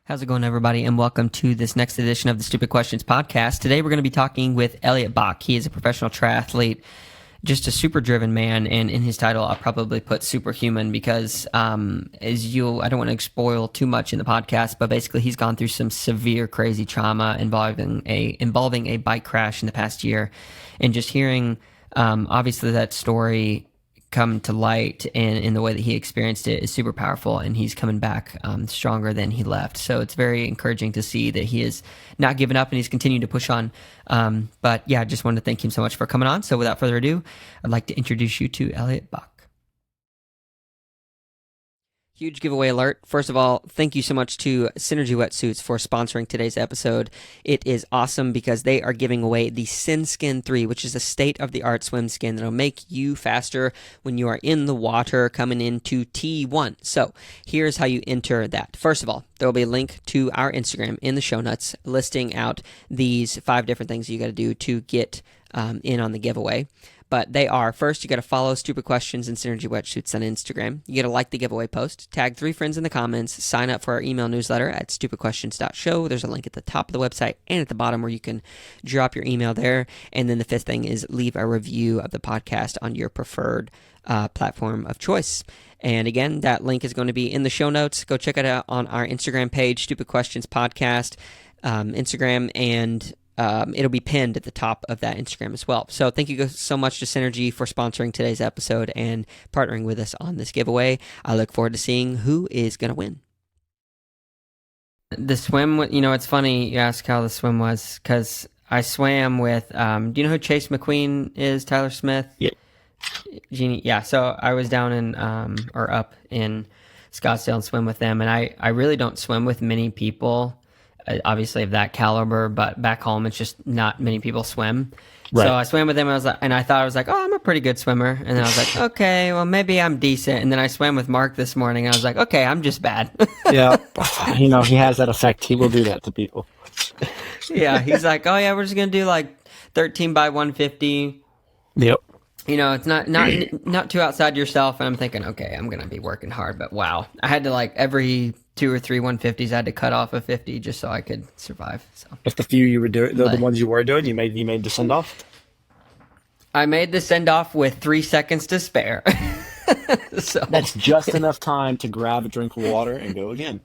How's it going, everybody, and welcome to this next edition of the Stupid Questions podcast. Today, we're going to be talking with Elliot Bach. He is a professional triathlete, just a super driven man, and in his title, I'll probably put superhuman because, I don't want to spoil too much in the podcast, but basically, he's gone through some severe, crazy trauma involving a bike crash in the past year, and just hearing, obviously, that story come to light and in the way that he experienced it is super powerful, and he's coming back stronger than he left. So it's very encouraging to see that he is not giving up and he's continuing to push on. But yeah, I just wanted to thank him so much for coming on. So without further ado, I'd like to introduce you to Elliot Bach. Huge giveaway alert. First of all, thank you so much to Synergy Wetsuits for sponsoring today's episode. It is awesome because they are giving away the SynSkin 3, which is a state-of-the-art swim skin that will make you faster when you are in the water coming into T1. So here's how you enter that. First of all, there will be a link to our Instagram in the show notes listing out these 5 different things you got to do to get in on the giveaway. But they are, first, you got to follow Stupid Questions and Synergy Wetsuits on Instagram. You got to like the giveaway post, tag 3 friends in the comments, sign up for our email newsletter at stupidquestions.show. There's a link at the top of the website and at the bottom where you can drop your email there. And then the 5th thing is leave a review of the podcast on your preferred platform of choice. And again, that link is going to be in the show notes. Go check it out on our Instagram page, Stupid Questions Podcast, Instagram, and it'll be pinned at the top of that Instagram as well. So thank you so much to Synergy for sponsoring today's episode and partnering with us on this giveaway. I look forward to seeing who is going to win. The swim, it's funny you ask how the swim was because I swam with, do you know who Chase McQueen is, Tyler Smith? Yeah. Jeannie, yeah, so I was down in, or up in Scottsdale and swim with them, and I really don't swim with many people, obviously of that caliber, but back home it's just not many people swim. Right. So I swam with them, and I thought I was like, oh, I'm a pretty good swimmer, and then I was like, okay, well maybe I'm decent, and then I swam with Mark this morning, and I was like, okay, I'm just bad. Yeah, he has that effect. He will do that to people. Yeah, he's like, oh yeah, we're just gonna do like 13 by 150. Yep. It's not too outside yourself, and I'm thinking, okay, I'm gonna be working hard, but wow, I had to like every 2 or 3 150s, I had to cut off a 50 just so I could survive. So if the few you were doing, the ones you were doing, you made the send off. I made the send off with 3 seconds to spare. So that's just enough time to grab a drink of water and go again.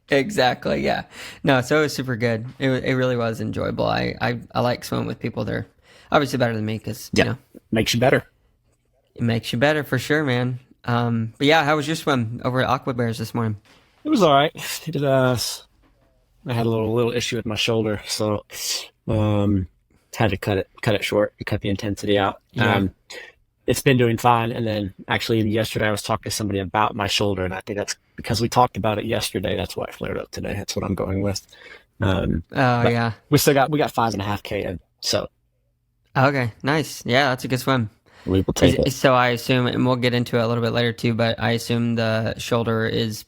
Exactly. Yeah. No. So it was super good. It really was enjoyable. I like swimming with people. They're obviously better than me because makes you better. It makes you better for sure, man. But yeah, how was your swim over at Aqua Bears this morning? It was all right. I had a little issue with my shoulder, so had to cut it short and cut the intensity out. Yeah. It's been doing fine, and then actually yesterday I was talking to somebody about my shoulder, and I think that's because we talked about it yesterday. That's why I flared up today. That's what I'm going with. Yeah. We got 5.5K in, so. Okay, nice. Yeah, that's a good swim. We will take it. So I assume, and we'll get into it a little bit later too, but I assume the shoulder is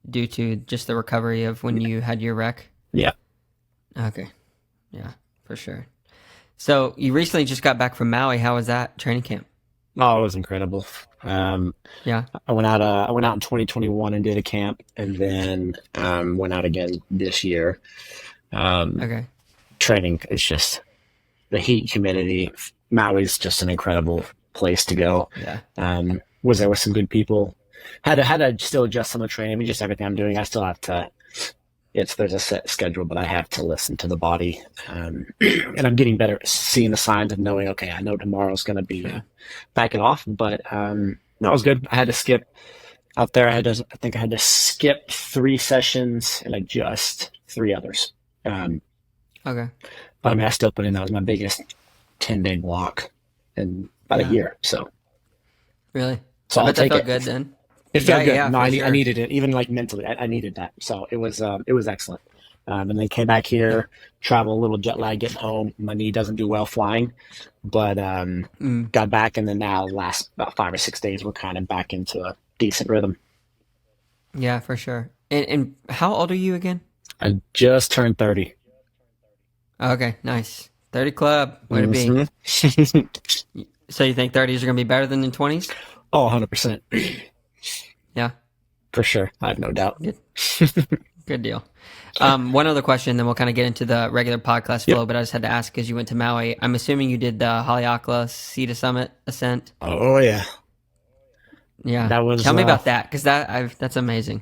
due to just the recovery of when you had your wreck? Yeah. Okay. Yeah, for sure. So you recently just got back from Maui. How was that training camp? Oh, it was incredible. Yeah. I went out in 2021 and did a camp, and then went out again this year. Okay. Training is just the heat, humidity. Maui's just an incredible place to go. Yeah. Was there with some good people. Had to still adjust some of the training. I mean, just everything I'm doing, I still have to. There's a set schedule, but I have to listen to the body, and I'm getting better at seeing the signs of knowing. Okay, I know tomorrow's going to be backing off, but no, it was good. I had to skip out there. I think I had to skip 3 sessions and adjust 3 others. Okay. But I mean, I still put in, that was my biggest 10-day block in about a year. So really, so I I'll bet take that felt it. good then. It felt good. Yeah, No, I sure. needed it. Even like mentally, I needed that. So it was excellent. And then came back here, travel a little jet lag getting home. My knee doesn't do well flying, but got back, and then now last about 5 or 6 days, we're kind of back into a decent rhythm. Yeah, for sure. And how old are you again? I just turned 30. Okay, nice. 30 club. Way to be. So you think 30s are going to be better than the 20s? Oh, 100%. Yeah. For sure. I have no doubt. Good. Good deal. One other question, then we'll kind of get into the regular podcast flow, but I just had to ask because you went to Maui. I'm assuming you did the Haleakala Sea to Summit ascent. Oh yeah, Yeah. that was. Tell me about that because that's amazing.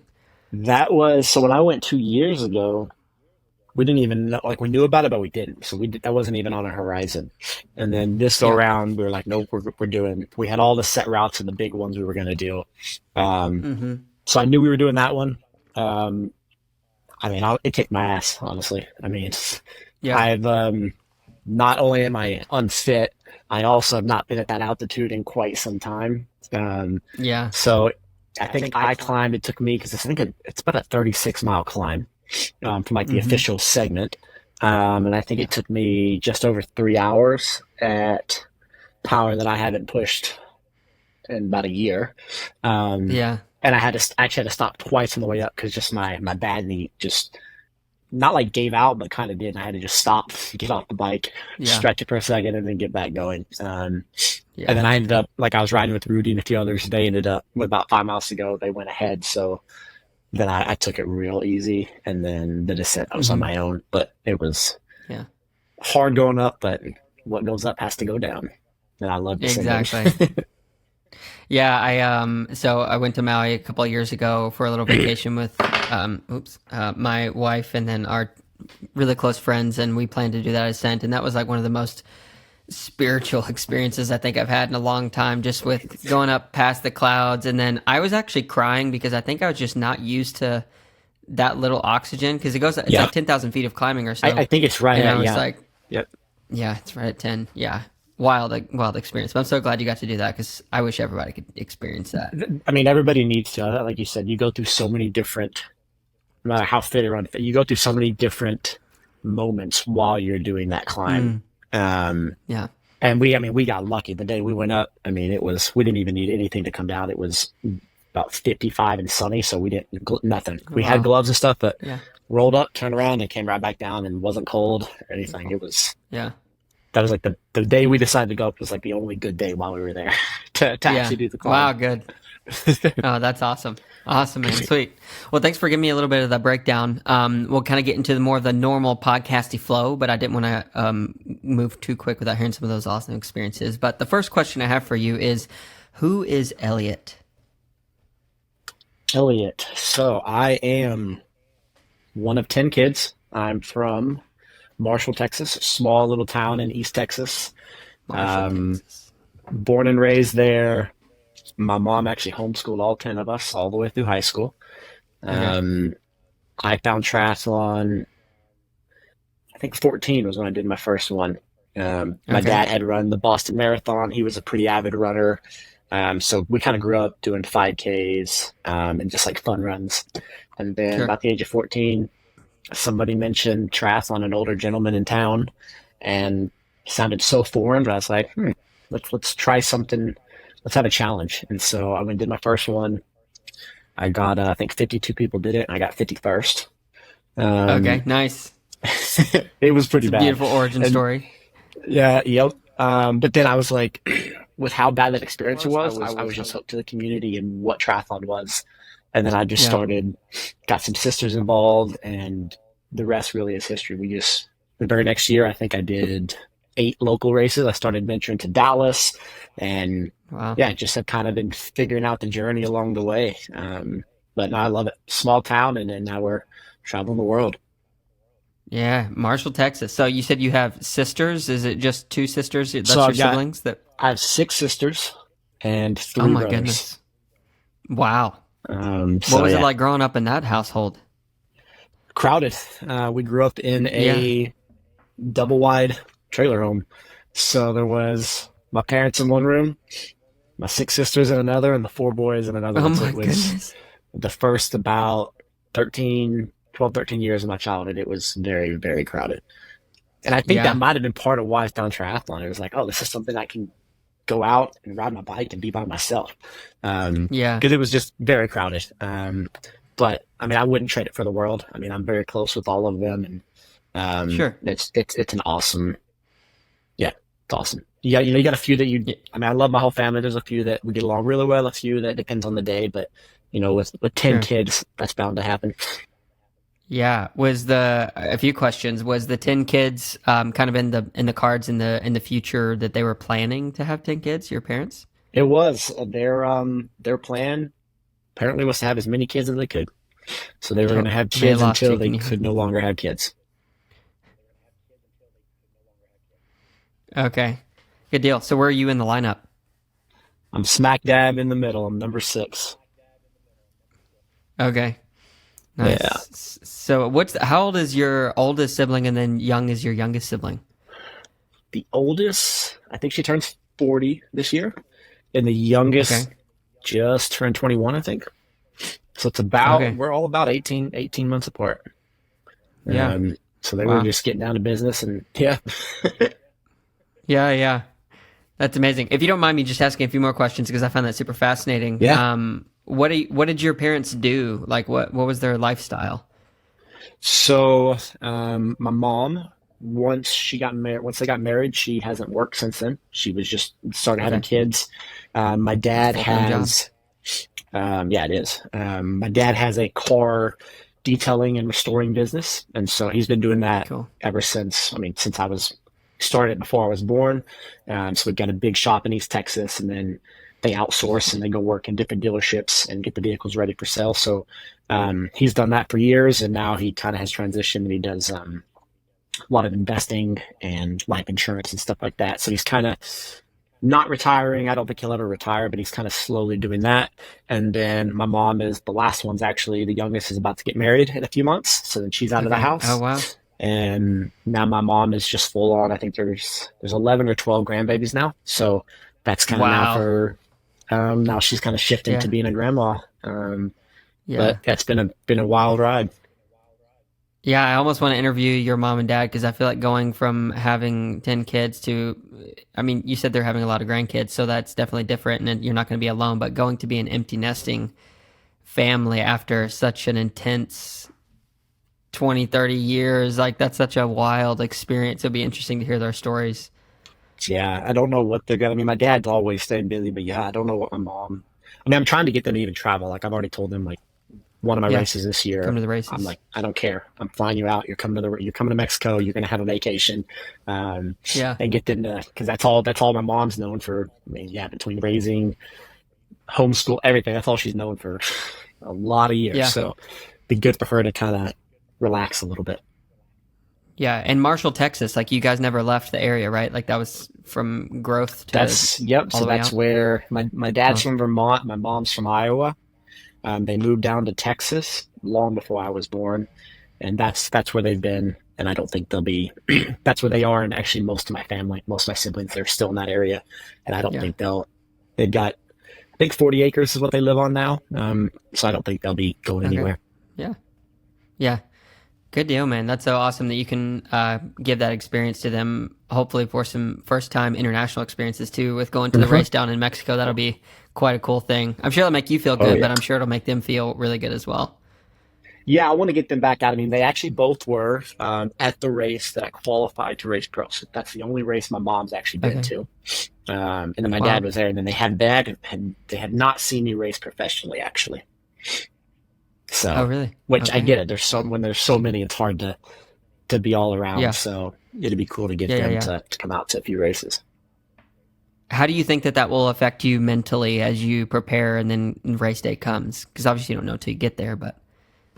That was so. When I went 2 years ago, we didn't even know, like we knew about it, but we didn't. So that wasn't even on our horizon. And then this go Yeah. around, we were like, nope, we're doing. We had all the set routes and the big ones we were going to do. Mm-hmm. So I knew we were doing that one. I mean, it kicked my ass, honestly. I mean, Yeah. I've not only am I unfit, I also have not been at that altitude in quite some time. Yeah. So I think I climbed. It took me because I think it's about a 36-mile climb from like the official segment, and I think it took me just over 3 hours at power that I haven't pushed in about a year. Yeah. And I actually had to stop twice on the way up because just my bad knee just not like gave out, but kind of did. And I had to just stop, get off the bike, Yeah. stretch it for a second, and then get back going. Yeah. And then I ended up, like I was riding with Rudy and a few others. They ended up, about 5 miles to go, they went ahead. So then I took it real easy. And then the descent, I was on my own. But it was hard going up, but what goes up has to go down. And I love descending. Exactly. Yeah, so I went to Maui a couple of years ago for a little vacation with my wife and then our really close friends, and we planned to do that ascent, and that was like one of the most spiritual experiences I think I've had in a long time, just with going up past the clouds. And then I was actually crying because I think I was just not used to that little oxygen, because it's like 10,000 feet of climbing or so. I think it's right and at, I was like, yep. Yeah, it's right at 10. Yeah. Wild experience. But I'm so glad you got to do that because I wish everybody could experience that. I mean, everybody needs to. Like you said, you go through so many different, no matter how fit or unfit, you go through so many different moments while you're doing that climb. Yeah. And we got lucky the day we went up. I mean, we didn't even need anything to come down. It was about 55 and sunny, so we didn't, nothing. We had gloves and stuff, but rolled up, turned around, and came right back down and wasn't cold or anything. It was, that was like the day we decided to go up was like the only good day while we were there to actually do the climb. Wow, good. Oh, that's awesome. Awesome, man. Sweet. Well, thanks for giving me a little bit of the breakdown. We'll kind of get into more of the normal podcasty flow, but I didn't want to move too quick without hearing some of those awesome experiences. But the first question I have for you is, who is Elliot? Elliot. So I am one of 10 kids. I'm from Marshall, Texas, a small little town in East Texas. Texas. Born and raised there. My mom actually homeschooled all 10 of us all the way through high school. I found triathlon, I think 14 was when I did my first one. My dad had run the Boston Marathon. He was a pretty avid runner. So we kind of grew up doing 5Ks and just like fun runs. And then about the age of 14, somebody mentioned triathlon, an older gentleman in town, and it sounded so foreign, but I was like, let's try something. Let's have a challenge. And so I went and did my first one. I got, I think 52 people did it, and I got 51st. Okay, nice. It was pretty bad. Beautiful origin story. Yeah, yep. But then I was like, with how bad that experience was, I was just hooked to the community and what triathlon was. And then I just started, got some sisters involved, and the rest really is history. The very next year, I think I did 8 local races. I started venturing to Dallas, and just have kind of been figuring out the journey along the way. But no, I love it. Small town, and then now we're traveling the world. Yeah, Marshall, Texas. So you said you have sisters. Is it just 2 sisters? That's your siblings? I have 6 sisters and 3 brothers. Oh my brothers. goodness. Wow. What was it like growing up in that household? Crowded. We grew up in a double wide trailer home. So there was my parents in one room, my 6 sisters in another, and the 4 boys in another. Oh one. my So it was goodness. the first about 13 years of my childhood. It was very, very crowded. And I think that might have been part of why I found triathlon. It was like, oh, this is something I can go out and ride my bike and be by myself. Because it was just very crowded. But I mean, I wouldn't trade it for the world. I mean, I'm very close with all of them, and it's an awesome. Yeah, it's awesome. You got a few that I mean, I love my whole family. There's a few that we get along really well. A few that depends on the day, but with 10 kids, that's bound to happen. Yeah. Was a few questions? Was the 10 kids kind of in the cards in the future that they were planning to have 10 kids? Your parents? It was their plan apparently was to have as many kids as they could. So they were going Oh, to have may have kids lost until you. they Can you? could no longer have kids. Okay. Good deal. So where are you in the lineup? I'm smack dab in the middle. I'm number 6. Okay. Yeah. Nice. So how old is your oldest sibling and then young is your youngest sibling? The oldest, I think she turns 40 this year, and the youngest Okay. just turned 21, I think. So Okay. we're all about 18 months apart. Yeah. So they were Wow. just getting down to business, and yeah. Yeah, yeah. That's amazing. If you don't mind me just asking a few more questions because I found that super fascinating. Yeah. What did your parents do? Like what was their lifestyle? So, my mom, once they got married, she hasn't worked since then. She was just started having Okay. kids. My That's a dad full-time job. has, yeah, it is. My dad has a car detailing and restoring business, and so he's been doing that Cool. ever since. I mean, since I was started before I was born. So we've got a big shop in East Texas, and then they outsource and they go work in different dealerships and get the vehicles ready for sale. So he's done that for years, and now he kind of has transitioned and he does a lot of investing and life insurance and stuff like that. So he's kind of not retiring. I don't think he'll ever retire, but he's kind of slowly doing that. And then my mom is the last one's actually the youngest is about to get married in a few months. So then she's out of the Okay. Oh house. wow. And now my mom is just full on. I think there's 11 or 12 grandbabies now. So that's kind of now Wow. for now she's kind of shifting to Yeah. being a grandma. Yeah. But that's been a wild ride. Yeah, I almost want to interview your mom and dad because I feel like going from having 10 kids to, I mean, you said they're having a lot of grandkids, so that's definitely different and you're not going to be alone, but going to be an empty nesting family after such an intense 20, 30 years, like that's such a wild experience. It'll be interesting to hear their stories. Yeah, I don't know what they're gonna. I mean, my dad's always staying busy, but yeah, I don't know what my mom. I mean, I'm trying to get them to even travel. Like I've already told them, like one of my Yeah, races this come year. to the I'm races. like, I don't care. I'm flying you out. You're coming to Mexico. You're gonna have a vacation, um, Yeah, and get them to because that's all my mom's known for. I mean, yeah, between raising, homeschool, everything. That's all she's known for a lot of years. yeah, So, be good for her to kind of relax a little bit. yeah. And Marshall, Texas, like you guys never left the area, right? Like that was from growth to That's yep. all So the way that's out. where my dad's Huh. from Vermont. My mom's from Iowa. They moved down to Texas long before I was born, and that's where they've been. And I don't think they'll be. That's where they are. And actually, most of my family, most of my siblings, they're still in that area, and I don't Yeah. think they'll. They've got, I think 40 acres is what they live on now. So I don't think they'll be going Okay. anywhere. Yeah. Yeah. Good deal, man. That's so awesome that you can give that experience to them. Hopefully, for some first time international experiences too, with going to the Mhm. race down in Mexico. That'll be quite a cool thing. I'm sure it'll make you feel Oh good, yeah, but I'm sure it'll make them feel really good as well. yeah. I want to get them back out. I mean, they actually both were at the race that I qualified to race pro. So that's the only race my mom's actually been Okay. to. And then my dad Wow. was there, and then they had not seen me race professionally actually. Oh, So, really? which I Okay. get it. When there's so many, it's hard to be all around. Yeah. So it'd be cool to get Yeah. Yeah. them Yeah. to come out to a few races. How do you think that will affect you mentally as you prepare and then race day comes? Because obviously you don't know till you get there, but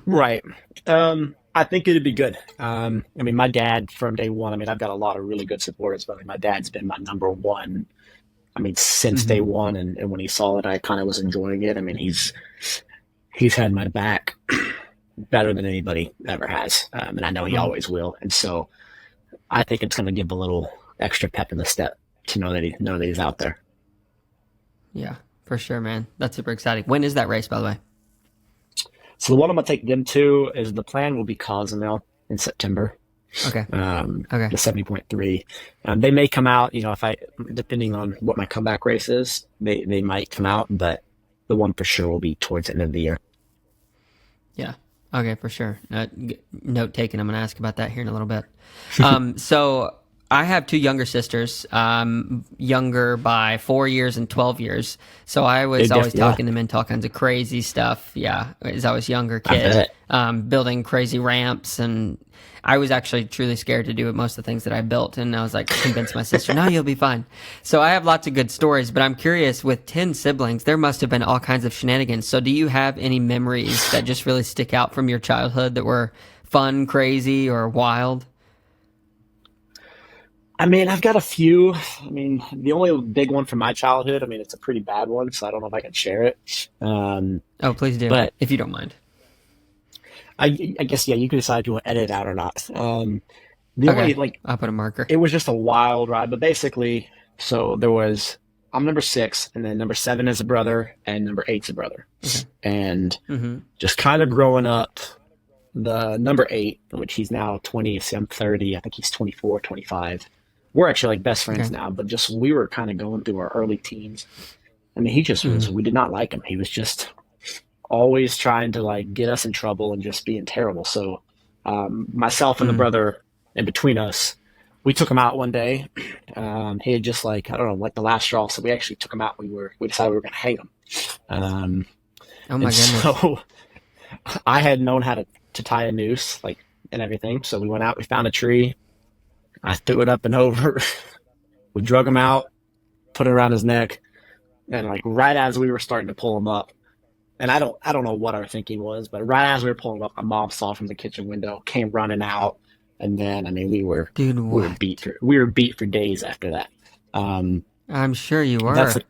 Right. I think it'd be good. I mean, my dad from day one. I mean, I've got a lot of really good supporters, but I mean, my dad's been my number one. I mean, since day hmm one, and when he saw it, I kind of was enjoying it. I mean, he's had my back better than anybody ever has, and I know he hmm always will. And so I think it's going to give a little extra pep in the step to know that he's out there. yeah, for sure, man. That's super exciting. When is that race, by the way? So the one I'm going to take them to is the plan will be Cozumel in September. Okay. Okay. The 70.3. They may come out, if I, depending on what my comeback race is, they might come out, but the one for sure will be towards the end of the year. Yeah. Okay, for sure. Note taken. I'm going to ask about that here in a little bit. So I have two younger sisters, younger by 4 years and 12 years. So I was always talking them into all kinds of crazy stuff. Yeah, as I was a younger kid, building crazy ramps. And I was actually truly scared to do most of the things that I built. And I was like, convince my sister, no, you'll be fine. So I have lots of good stories, but I'm curious, with 10 siblings, there must have been all kinds of shenanigans. So do you have any memories that just really stick out from your childhood that were fun, crazy, or wild? I mean, I've got a few. I mean, the only big one from my childhood, I mean, it's a pretty bad one, so I don't know if I can share it. Oh, please do, But if you don't mind. I guess, yeah, you can decide if you want to edit it out or not. The only, Okay, like, I'll put a marker. it was just a wild ride, but basically, so I'm number six, and then number seven is a brother, and number eight's a brother. Okay. And Mm-hmm. just kind of growing up, the number eight, which he's now 20, see, I'm 30, I think he's 24, 25. We're actually like best friends Okay. now, but just we were kind of going through our early teens. I mean, he just was, Mm-hmm. we did not like him. He was just always trying to like get us in trouble and just being terrible. So, myself and the Mm-hmm. brother in between us, we took him out one day. He had just like, I don't know, like the last straw. So we actually took him out. We decided we were going to hang him. Um, Oh my and goodness. so I had known how to tie a noose, like, and everything. So we went out, we found a tree. I threw it up and over. We drug him out, put it around his neck, and like right as we were starting to pull him up, and I don't know what our thinking was, but right as we were pulling him up, my mom saw from the kitchen window, came running out, and then I mean Dude, we were beat what? for we were beat for days after that. I'm sure you That's were.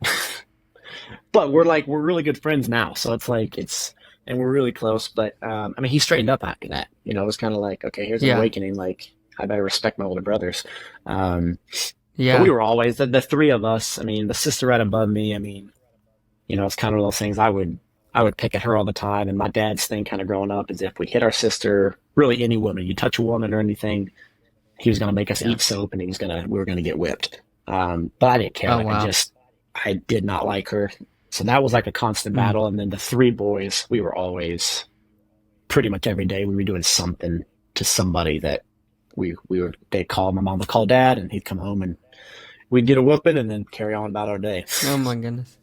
but we're really good friends now, so it's like it's and we're really close. But I mean, he straightened up after that. You know, it was kind of like, okay, here's an Yeah. awakening. Like, I better respect my older brothers. Um, but we Yeah. were always the three of us. I mean, the sister right above me. I mean, you know, it's kind of one of those things. I would pick at her all the time. And my dad's thing, kind of growing up, is if we hit our sister, really any woman, you touch a woman or anything, he was gonna make us Yeah. eat soap, and we were gonna get whipped. But I didn't care. Oh Like, wow. I did not like her. So that was like a constant Mm. battle. And then the three boys, we were always pretty much every day we were doing something to somebody that they'd call, my mom would call dad, and he'd come home and we'd get a whooping and then carry on about our day. Oh my goodness.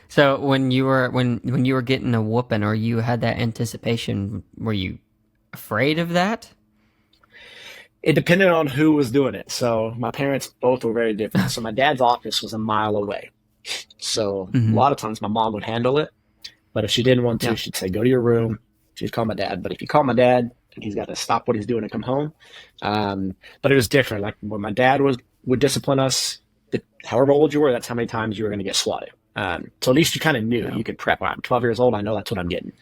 So when you were getting a whooping, or you had that anticipation, were you afraid of that? It depended on who was doing it. So my parents both were very different. So my dad's office was a mile away. So a Mm-hmm. lot of times my mom would handle it, but if she didn't want to, Yeah. she'd say, go to your room. She'd call my dad. But if you call my dad, he's got to stop what he's doing and come home. But it was different. Like when my dad would discipline us, however old you were, that's how many times you were going to get swatted. So at least you kind of knew. Yeah. You could prep. I'm 12 years old. I know that's what I'm getting.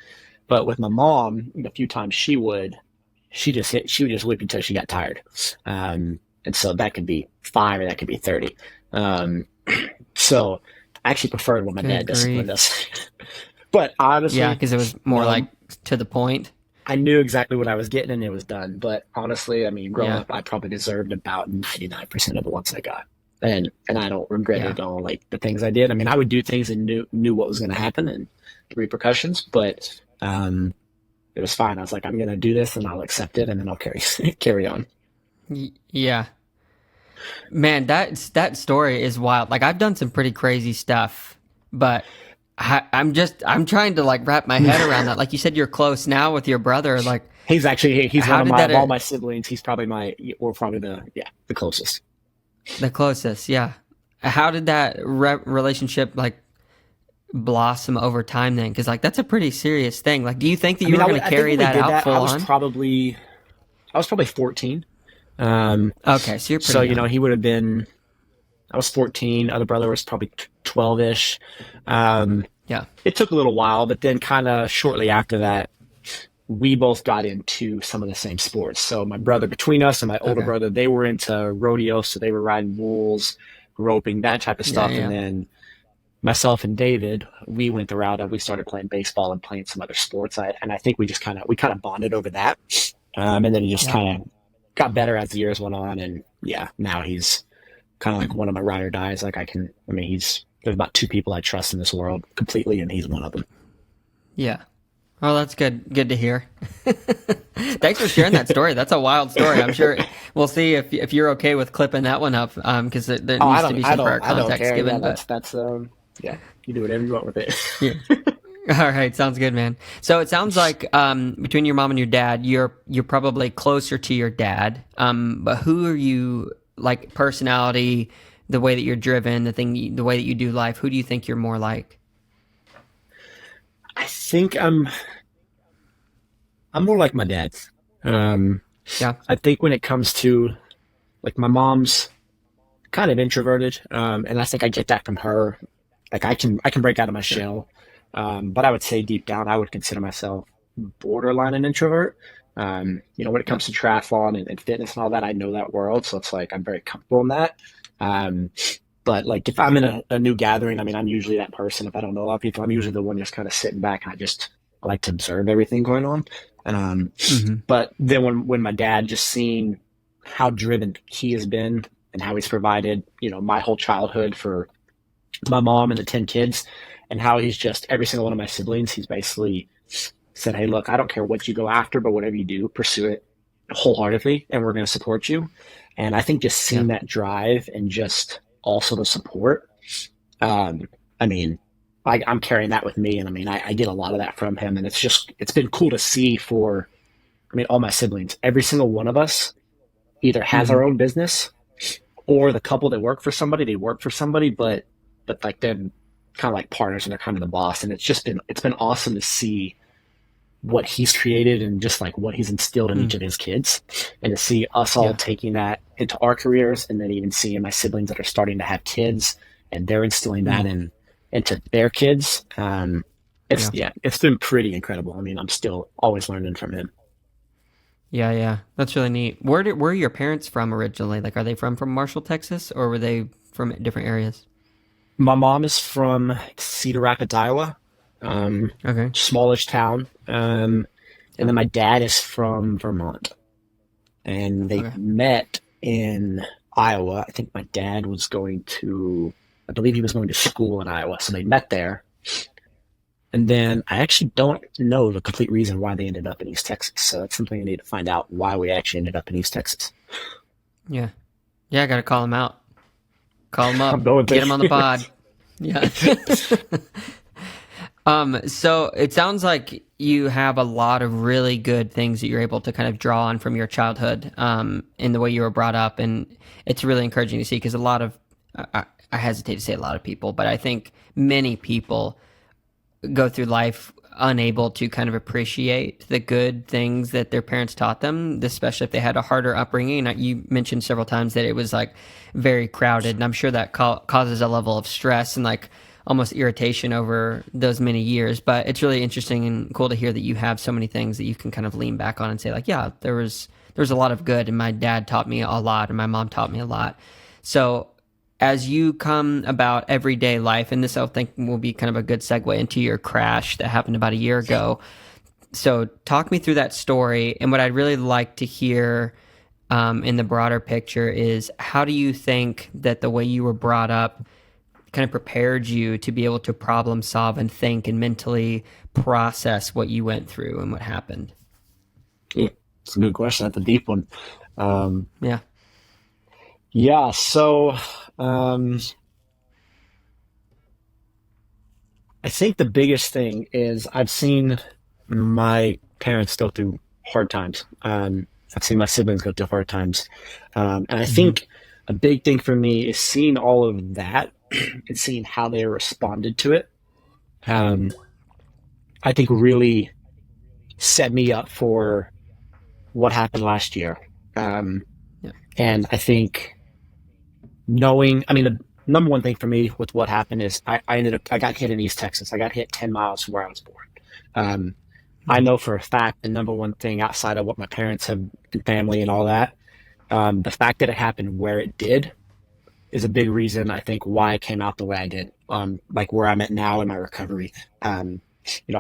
But with my mom, a few times she would just whip you until she got tired. And so that could be 5 or that could be 30. So I actually preferred when my dad Good disciplined grief. us. But Yeah, honestly, because it was more um, like to the point. I knew exactly what I was getting and it was done. But honestly, I mean, growing Yeah. up, I probably deserved about 99% of the ones I got. And I don't regret it Yeah. at all, like the things I did. I mean, I would do things and knew what was going to happen and the repercussions, but it was fine. I was like, I'm going to do this and I'll accept it and then I'll carry on. Yeah. Man, that story is wild. Like, I've done some pretty crazy stuff, but I'm trying to like wrap my head around that. Like you said, you're close now with your brother. Like, He's how one of did my that of all my siblings. He's probably we're probably the closest. the closest? Yeah. How did that relationship like blossom over time then? Because like that's a pretty serious thing. Like, do you think that I you mean, were going to I think carry when we that did out that, full on? I was probably 14. Um, Okay, so you're so pretty young. he would have been. I was 14. Other brother was probably 12-ish. Yeah. It took a little while, but then kind of shortly after that, we both got into some of the same sports. So my brother, between us and my older Okay. brother, they were into rodeo, so they were riding bulls, roping, that type of Yeah, stuff. yeah. And then myself and David, we went the route of we started playing baseball and playing some other sports. And I think we kind of bonded over that. And then it just Yeah. kind of got better as the years went on. And yeah, now he's kind of like one of my ride or dies. Like there's about 2 people I trust in this world completely, and he's one of them. Yeah. Oh, that's good. Good to hear. Thanks for sharing that story. That's a wild story. I'm sure we'll see if you're okay with clipping that one up, because there Oh, needs to be some prior I don't context care. Yeah, given. But yeah, you do whatever you want with it. yeah, all right, sounds good, man. So it sounds like between your mom and your dad, you're probably closer to your dad. But who are you, like, personality, the way that you're driven, the way that you do life? Who do you think you're more like? I think I'm more like my dad. Um, Yeah. I think when it comes to like my mom's kind of introverted, and I think I get that from her. Like I can break out of my Sure. shell, but I would say deep down I would consider myself borderline an introvert. When it Yeah. comes to triathlon and fitness and all that, I know that world, so it's like I'm very comfortable in that. Um, but like if I'm in a new gathering, I mean, I'm usually that person. If I don't know a lot of people, I'm usually the one just kind of sitting back and I like to observe everything going on. And Mm-hmm. but then when my dad just seeing how driven he has been and how he's provided, my whole childhood for my mom and the 10 kids, and how he's just every single one of my siblings, he's basically said, hey, look, I don't care what you go after, but whatever you do, pursue it wholeheartedly, and we're going to support you. And I think just Yeah. seeing that drive and just also the support, um, I mean, I'm carrying that with me. And I mean, I get a lot of that from him. And it's been cool to see all my siblings, every single one of us either has Mm-hmm. our own business or the couple that work for somebody, they work for somebody, but like they're kind of like partners and they're kind of the boss. And it's been awesome to see what he's created and just like what he's instilled in each Mm. of his kids, and to see us all Yeah. taking that into our careers, and then even seeing my siblings that are starting to have kids and they're instilling that Mm. into their kids. Yeah. It's been pretty incredible. I mean, I'm still always learning from him. Yeah, yeah. That's really neat. Where are your parents from originally? Like, are they from Marshall, Texas, or were they from different areas? My mom is from Cedar Rapids, Iowa, um, Okay. smallish town, and Yeah. then my dad is from Vermont, and they Okay. met in Iowa. I think my dad was I believe he was going to school in Iowa, so they met there. And then I actually don't know the complete reason why they ended up in East Texas. So that's something I need to find out, why we actually ended up in East Texas. Yeah. Yeah, I got to call him out. Call him I'm up. going Get him on the to. pod. Yeah. So it sounds like you have a lot of really good things that you're able to kind of draw on from your childhood, in the way you were brought up, and it's really encouraging to see because a lot of, I hesitate to say a lot of people, but I think many people go through life unable to kind of appreciate the good things that their parents taught them, especially if they had a harder upbringing. And you mentioned several times that it was like very crowded, and I'm sure that causes a level of stress and like almost irritation over those many years. But it's really interesting and cool to hear that you have so many things that you can kind of lean back on and say like, yeah, there's a lot of good, and my dad taught me a lot, and my mom taught me a lot. So as you come about everyday life, and this I think will be kind of a good segue into your crash that happened about a year ago. So talk me through that story. And what I'd really like to hear, in the broader picture, is how do you think that the way you were brought up kind of prepared you to be able to problem solve and think and mentally process what you went through and what happened? Yeah, it's a good question. That's a deep one. Um, Yeah. yeah, so um, I think the biggest thing is I've seen my parents go through hard times. I've seen my siblings go through hard times. And I Hmm. think a big thing for me is seeing all of that and seeing how they responded to it. Um, I think really set me up for what happened last year. Um, Yeah. and I think I mean, the number one thing for me with what happened is I got hit in East Texas. I got hit 10 miles from where I was born. Um, I Hmm. know for a fact the number one thing outside of what my parents have and family and all that, the fact that it happened where it did is a big reason I think why I came out the way I did. Like where I'm at now in my recovery. I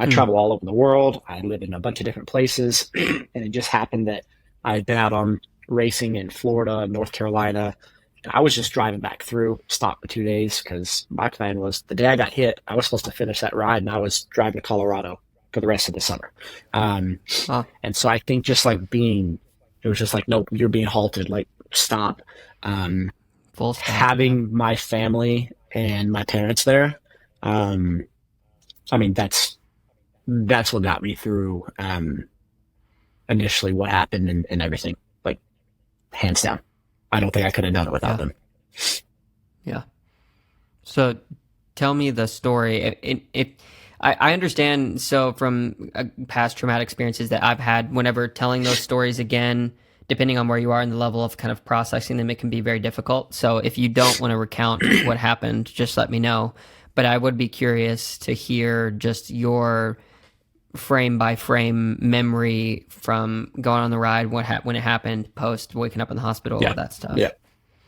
Hmm. travel all over the world. I live in a bunch of different places, and it just happened that I've been out on racing in Florida, North Carolina. I was just driving back through, stopped for 2 days because my plan was the day I got hit, I was supposed to finish that ride, and I was driving to Colorado. for the rest of the summer. Huh. And so I think just like it was just like, nope, you're being halted, like stop. Um, Full stop. Yeah. Having my family and my parents there, um, I mean, that's what got me through, initially what happened and everything, like hands down. I don't think I could have done it without Yeah. them. Yeah. So tell me the story. I understand, so from past traumatic experiences that I've had, whenever telling those stories again, depending on where you are in the level of kind of processing them, it can be very difficult. So if you don't want to recount what happened, just let me know. But I would be curious to hear just your frame by frame memory from going on the ride, when it happened, post waking up in the hospital, all Yeah. that stuff. Yeah.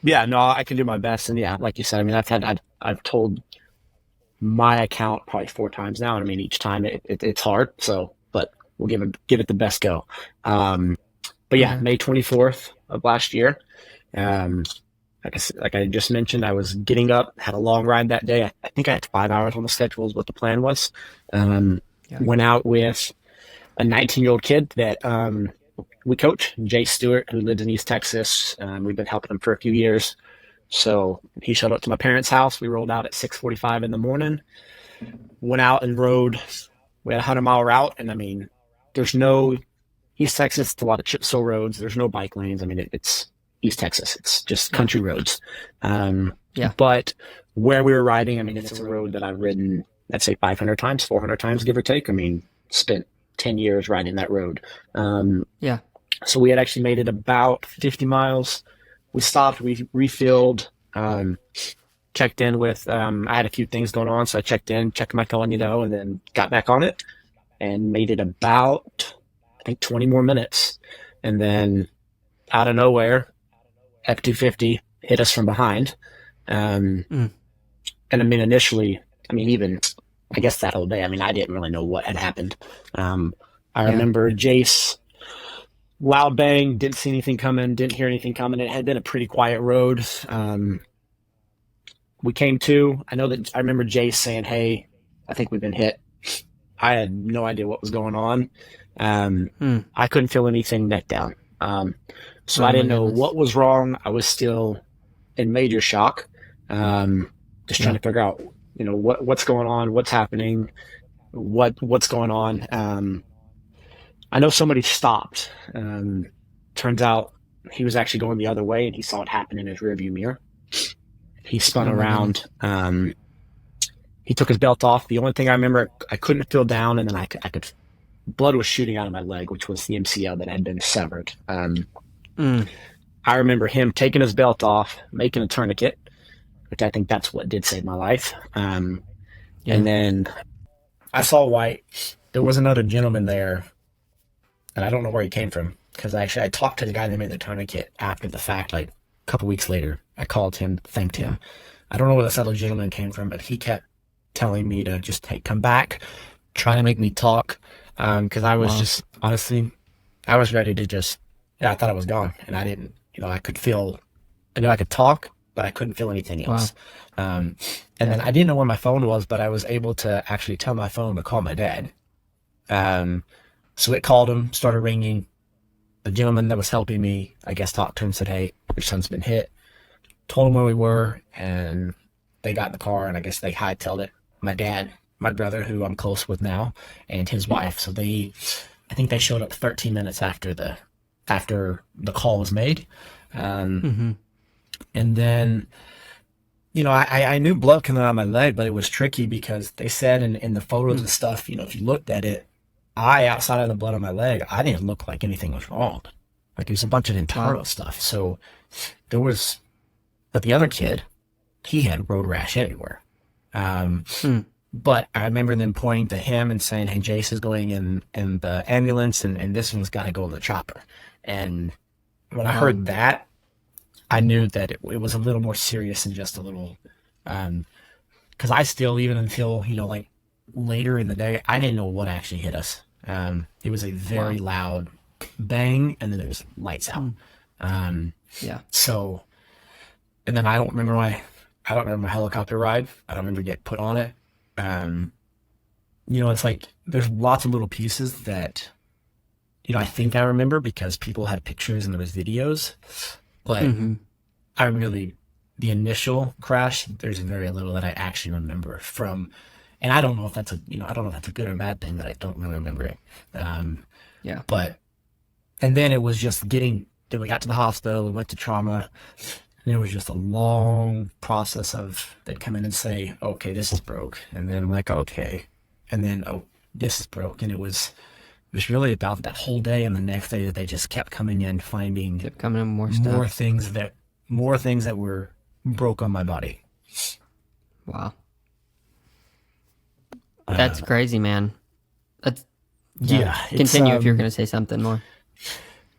Yeah. No, I can do my best. And yeah, like you said, I mean, I've told my account probably 4 times now. And I mean, each time it's hard. So, but we'll give it the best go. But yeah, May 24th of last year. Um, like I just mentioned, I was getting up, had a long ride that day. I think I had 5 hours on the schedule is what the plan was. Yeah. Went out with a 19-year-old kid that, we coach, Jay Stewart, who lives in East Texas. We've been helping him for a few years. So he showed up to my parents' house. We rolled out at 6:45 in the morning, went out and rode. We had a 100-mile route. And I mean, there's no East Texas, it's a lot of chip seal roads. There's no bike lanes. I mean, it's East Texas. It's just country roads. Yeah. But where we were riding, I mean, it's a road that I've ridden, I'd say 500 times, 400 times, give or take. I mean, spent 10 years riding that road. Yeah. So we had actually made it about 50 miles. We stopped, we refilled, checked in with, I had a few things going on. So I checked my phone, and then got back on it and made it about, I think, 20 more minutes. And then out of nowhere, F-250 hit us from behind. And I mean, initially, I mean, even, I guess that whole day, I mean, I didn't really know what had happened. I remember Jace, loud bang, didn't see anything coming, didn't hear anything coming. It had been a pretty quiet road. We came to, I remember Jace saying, hey, I think we've been hit. I had no idea what was going on. I couldn't feel anything neck down. So I didn't know what was wrong. I was still in major shock. Just trying to figure out, what's going on, what's happening, what's going on. I know somebody stopped. Turns out he was actually going the other way, and he saw it happen in his rearview mirror. He spun around. He took his belt off. The only thing I remember, I couldn't feel down, and then I could, blood was shooting out of my leg, which was the MCL that had been severed. I remember him taking his belt off, making a tourniquet, which I think that's what did save my life. And then I saw white. There was another gentleman there, and I don't know where he came from, because actually I talked to the guy that made the tourniquet after the fact, like a couple weeks later. I called him, thanked him. I don't know where this other gentleman came from, but he kept telling me to just come back, trying to make me talk, because I was just, honestly, I was ready to just, I thought I was gone, and I didn't, I could feel, I could talk, but I couldn't feel anything else. And then I didn't know where my phone was, but I was able to actually tell my phone to call my dad. So it called him, started ringing. The gentleman that was helping me, I guess, talked to him, said, hey, your son's been hit. Told him where we were, and they got in the car, and I guess they hightailed it. My dad, my brother, who I'm close with now, and his wife. So I think they showed up 13 minutes after the call was made. And then, I knew blood coming out of my leg, but it was tricky because they said in the photos and stuff, if you looked at it, outside of the blood on my leg, I didn't look like anything was wrong. Like, it was a bunch of internal stuff. So there was, but the other kid, he had road rash everywhere. But I remember them pointing to him and saying, hey, Jace is going in the ambulance, and this one's got to go in the chopper. And when I heard that, I knew that it was a little more serious than just a little, because I still, even until, like later in the day, I didn't know what actually hit us. It was a very loud bang, and then there was lights out. So, and then I don't remember my helicopter ride. I don't remember getting put on it. it's like there's lots of little pieces that, I think I remember because people had pictures and there was videos, but Mm-hmm. I really, the initial crash, there's very little that I actually remember from, and I don't know if that's I don't know if that's a good or bad thing that I don't really remember it. Um, Yeah. but, and then it was just then we got to the hospital, we went to trauma, and it was just a long process of, they'd come in and say, okay, this is broke. And then I'm like, okay. And then, oh, this is broke. And it was really about that whole day and the next day that they just kept coming in, finding Kept coming in more more stuff. things that more things that were broke on my body. Wow. That's crazy, man. That's yeah. Yeah, it's Continue if you're going to say something more.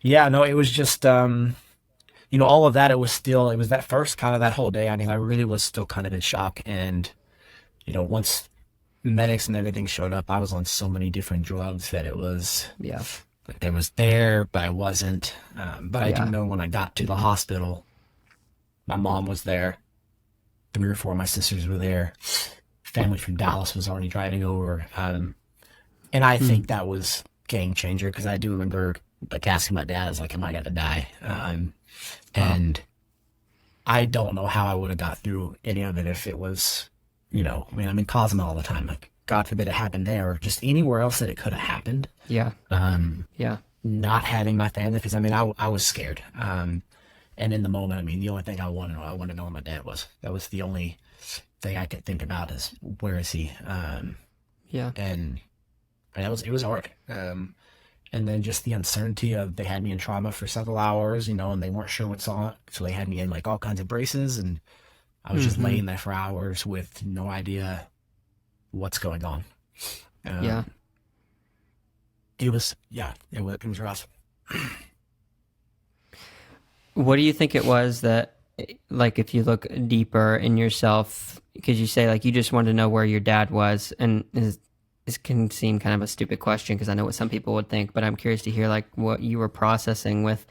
yeah, no, it was just all of that. It was that first kind of that whole day. I mean, I really was still kind of in shock, and once medics and everything showed up, I was on so many different drugs that it was Yeah. like I was there, but I wasn't. But I do Yeah. know when I got to the hospital, my mom was there. 3 or 4 of my sisters were there. Family from Dallas was already driving over. And I Hmm. think that was game changer because I do remember like asking my dad, I was like, am I gonna die? Wow. And I don't know how I would have got through any of it if it was, I mean, I'm in Cozumel all the time. Like, God forbid it happened there or just anywhere else that it could have happened. Yeah. Um, Yeah. Not having my family, because I mean, I was scared. And in the moment, I mean, the only thing I wanted to know where my dad was. That was the only thing I could think about is where is he? Yeah. And it was hard. And then just the uncertainty of they had me in trauma for several hours, and they weren't sure what's on, so they had me in like all kinds of braces, and I was just Mm-hmm. laying there for hours with no idea what's going on. Yeah. Um, it was rough. What do you think it was that, like, if you look deeper in yourself, because you say, like, you just wanted to know where your dad was, and this can seem kind of a stupid question because I know what some people would think, but I'm curious to hear, like, what you were processing with.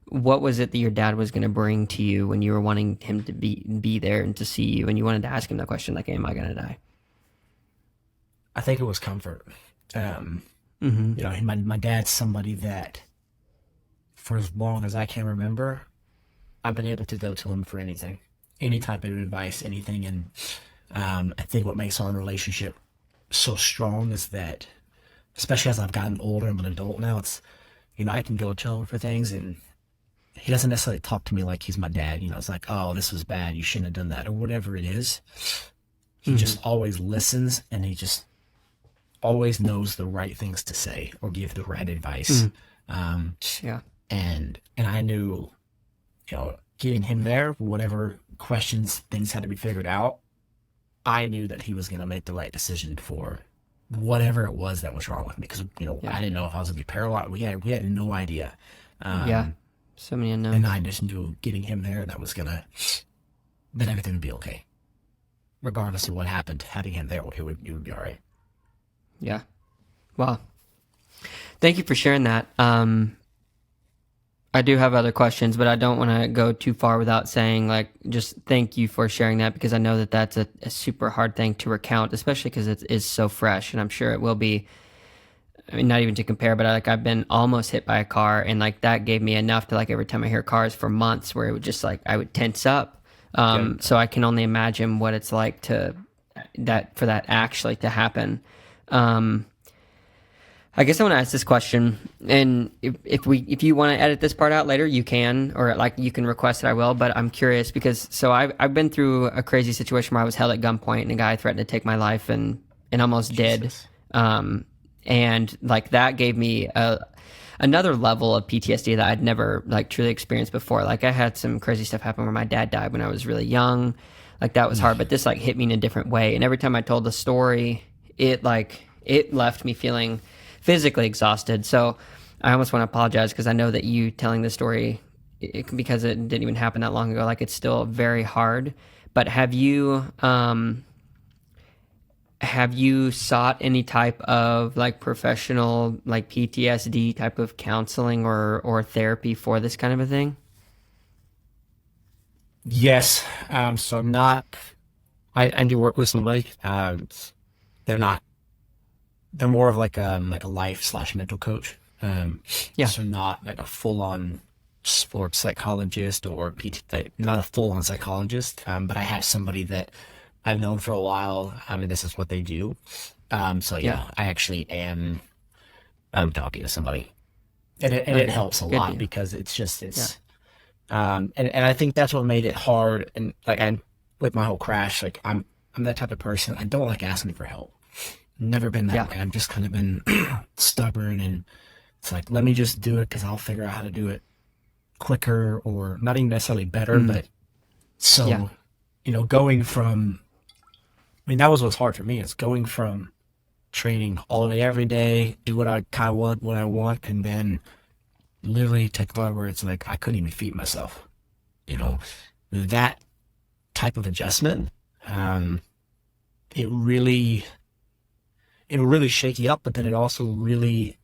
What was it that your dad was going to bring to you when you were wanting him to be there and to see you, and you wanted to ask him the question, like, am I going to die? I think it was comfort. Um, Mm-hmm. my dad's somebody that, for as long as I can remember, I've been able to go to him for anything, any type of advice, anything. And I think what makes our relationship so strong is that, especially as I've gotten older, I'm an adult now. I can go to him for things, and he doesn't necessarily talk to me like he's my dad. It's like, oh, this was bad. You shouldn't have done that, or whatever it is. He Mm-hmm. just always listens, and he just always knows the right things to say or give the right advice. Mm-hmm. Um, Yeah. and I knew, getting him there, whatever questions, things had to be figured out. I knew that he was going to make the right decision for whatever it was that was wrong with me because Yeah. I didn't know if I was going to be paralyzed. We had no idea, Yeah. So many and unknowns. I just knew getting him there that everything would be okay, regardless of what happened. Having him there, it would be all right. Yeah. Wow. Thank you for sharing that. I do have other questions, but I don't want to go too far without saying, like, just thank you for sharing that because I know that that's a super hard thing to recount, especially because it is so fresh, and I'm sure it will be. I mean, not even to compare, but like I've been almost hit by a car, and like that gave me enough to like every time I hear cars for months, where it would just like I would tense up. Yeah. So I can only imagine what it's like to that for that actually to happen. Um, I guess I want to ask this question, and if you want to edit this part out later, you can, or like you can request that I will. But I'm curious because I've been through a crazy situation where I was held at gunpoint and a guy threatened to take my life and almost did, Jesus. and like that gave me another level of PTSD that I'd never like truly experienced before. Like I had some crazy stuff happen where my dad died when I was really young, like that was hard. But this like hit me in a different way, and every time I told the story, it left me feeling physically exhausted. So I almost want to apologize because I know that you telling the story, because it didn't even happen that long ago, like it's still very hard. But have you sought any type of like professional like PTSD type of counseling or therapy for this kind of a thing? Yes. So I'm not. I do work with somebody. They're not they're more of like a life/mental coach. Yeah. So not like a full-on sports psychologist or PT, like, not a full-on psychologist. But I have somebody that I've known for a while. I mean, this is what they do. So Yeah. yeah, I actually am. I'm talking to somebody, and it Okay. helps a Good lot deal. because Yeah. and I think that's what made it hard. And like I with my whole crash, like I'm that type of person. I don't like asking for help. Never been that Yeah. way. I've just kind of been stubborn, and it's like, let me just do it because I'll figure out how to do it quicker, or not even necessarily better, Mm. but so, Yeah. going from, I mean, that was what's hard for me, is going from training all day, every day, do what I kind of want, what I want, and then literally take a part where it's like, I couldn't even feed myself, you know, that type of adjustment, um, it really, it'll really shake you up, but then it also really,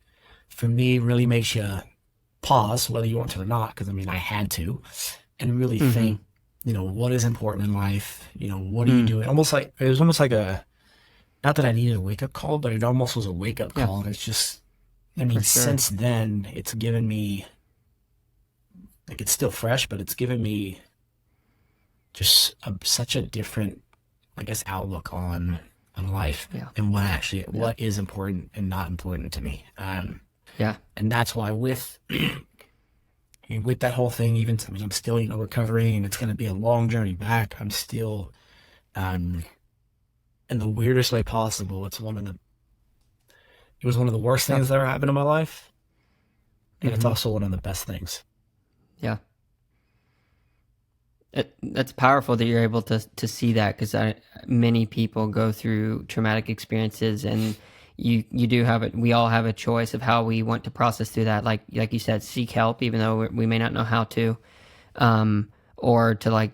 for me, really makes you pause, whether you want to or not, because I mean, I had to, and really Mm-hmm. think, what is important in life? What are you Mm. doing? It was almost like not that I needed a wake up call, but it almost was a wake up Yeah. call. And it's just, I For mean, sure. since then, it's given me, like, it's still fresh, but it's given me just such a different, I guess, outlook on life Yeah. and Yeah. what is important and not important to me. Yeah. And that's why with that whole thing, even, I mean, I'm still, recovering, and it's going to be a long journey back. I'm still, um, in the weirdest way possible. It was one of the worst Yeah. things that ever happened in my life. And it's Mm-hmm. also one of the best things. Yeah. That's powerful that you're able to see that, because many people go through traumatic experiences, and you do have it. We all have a choice of how we want to process through that. Like you said, seek help, even though we may not know how to, or to, like,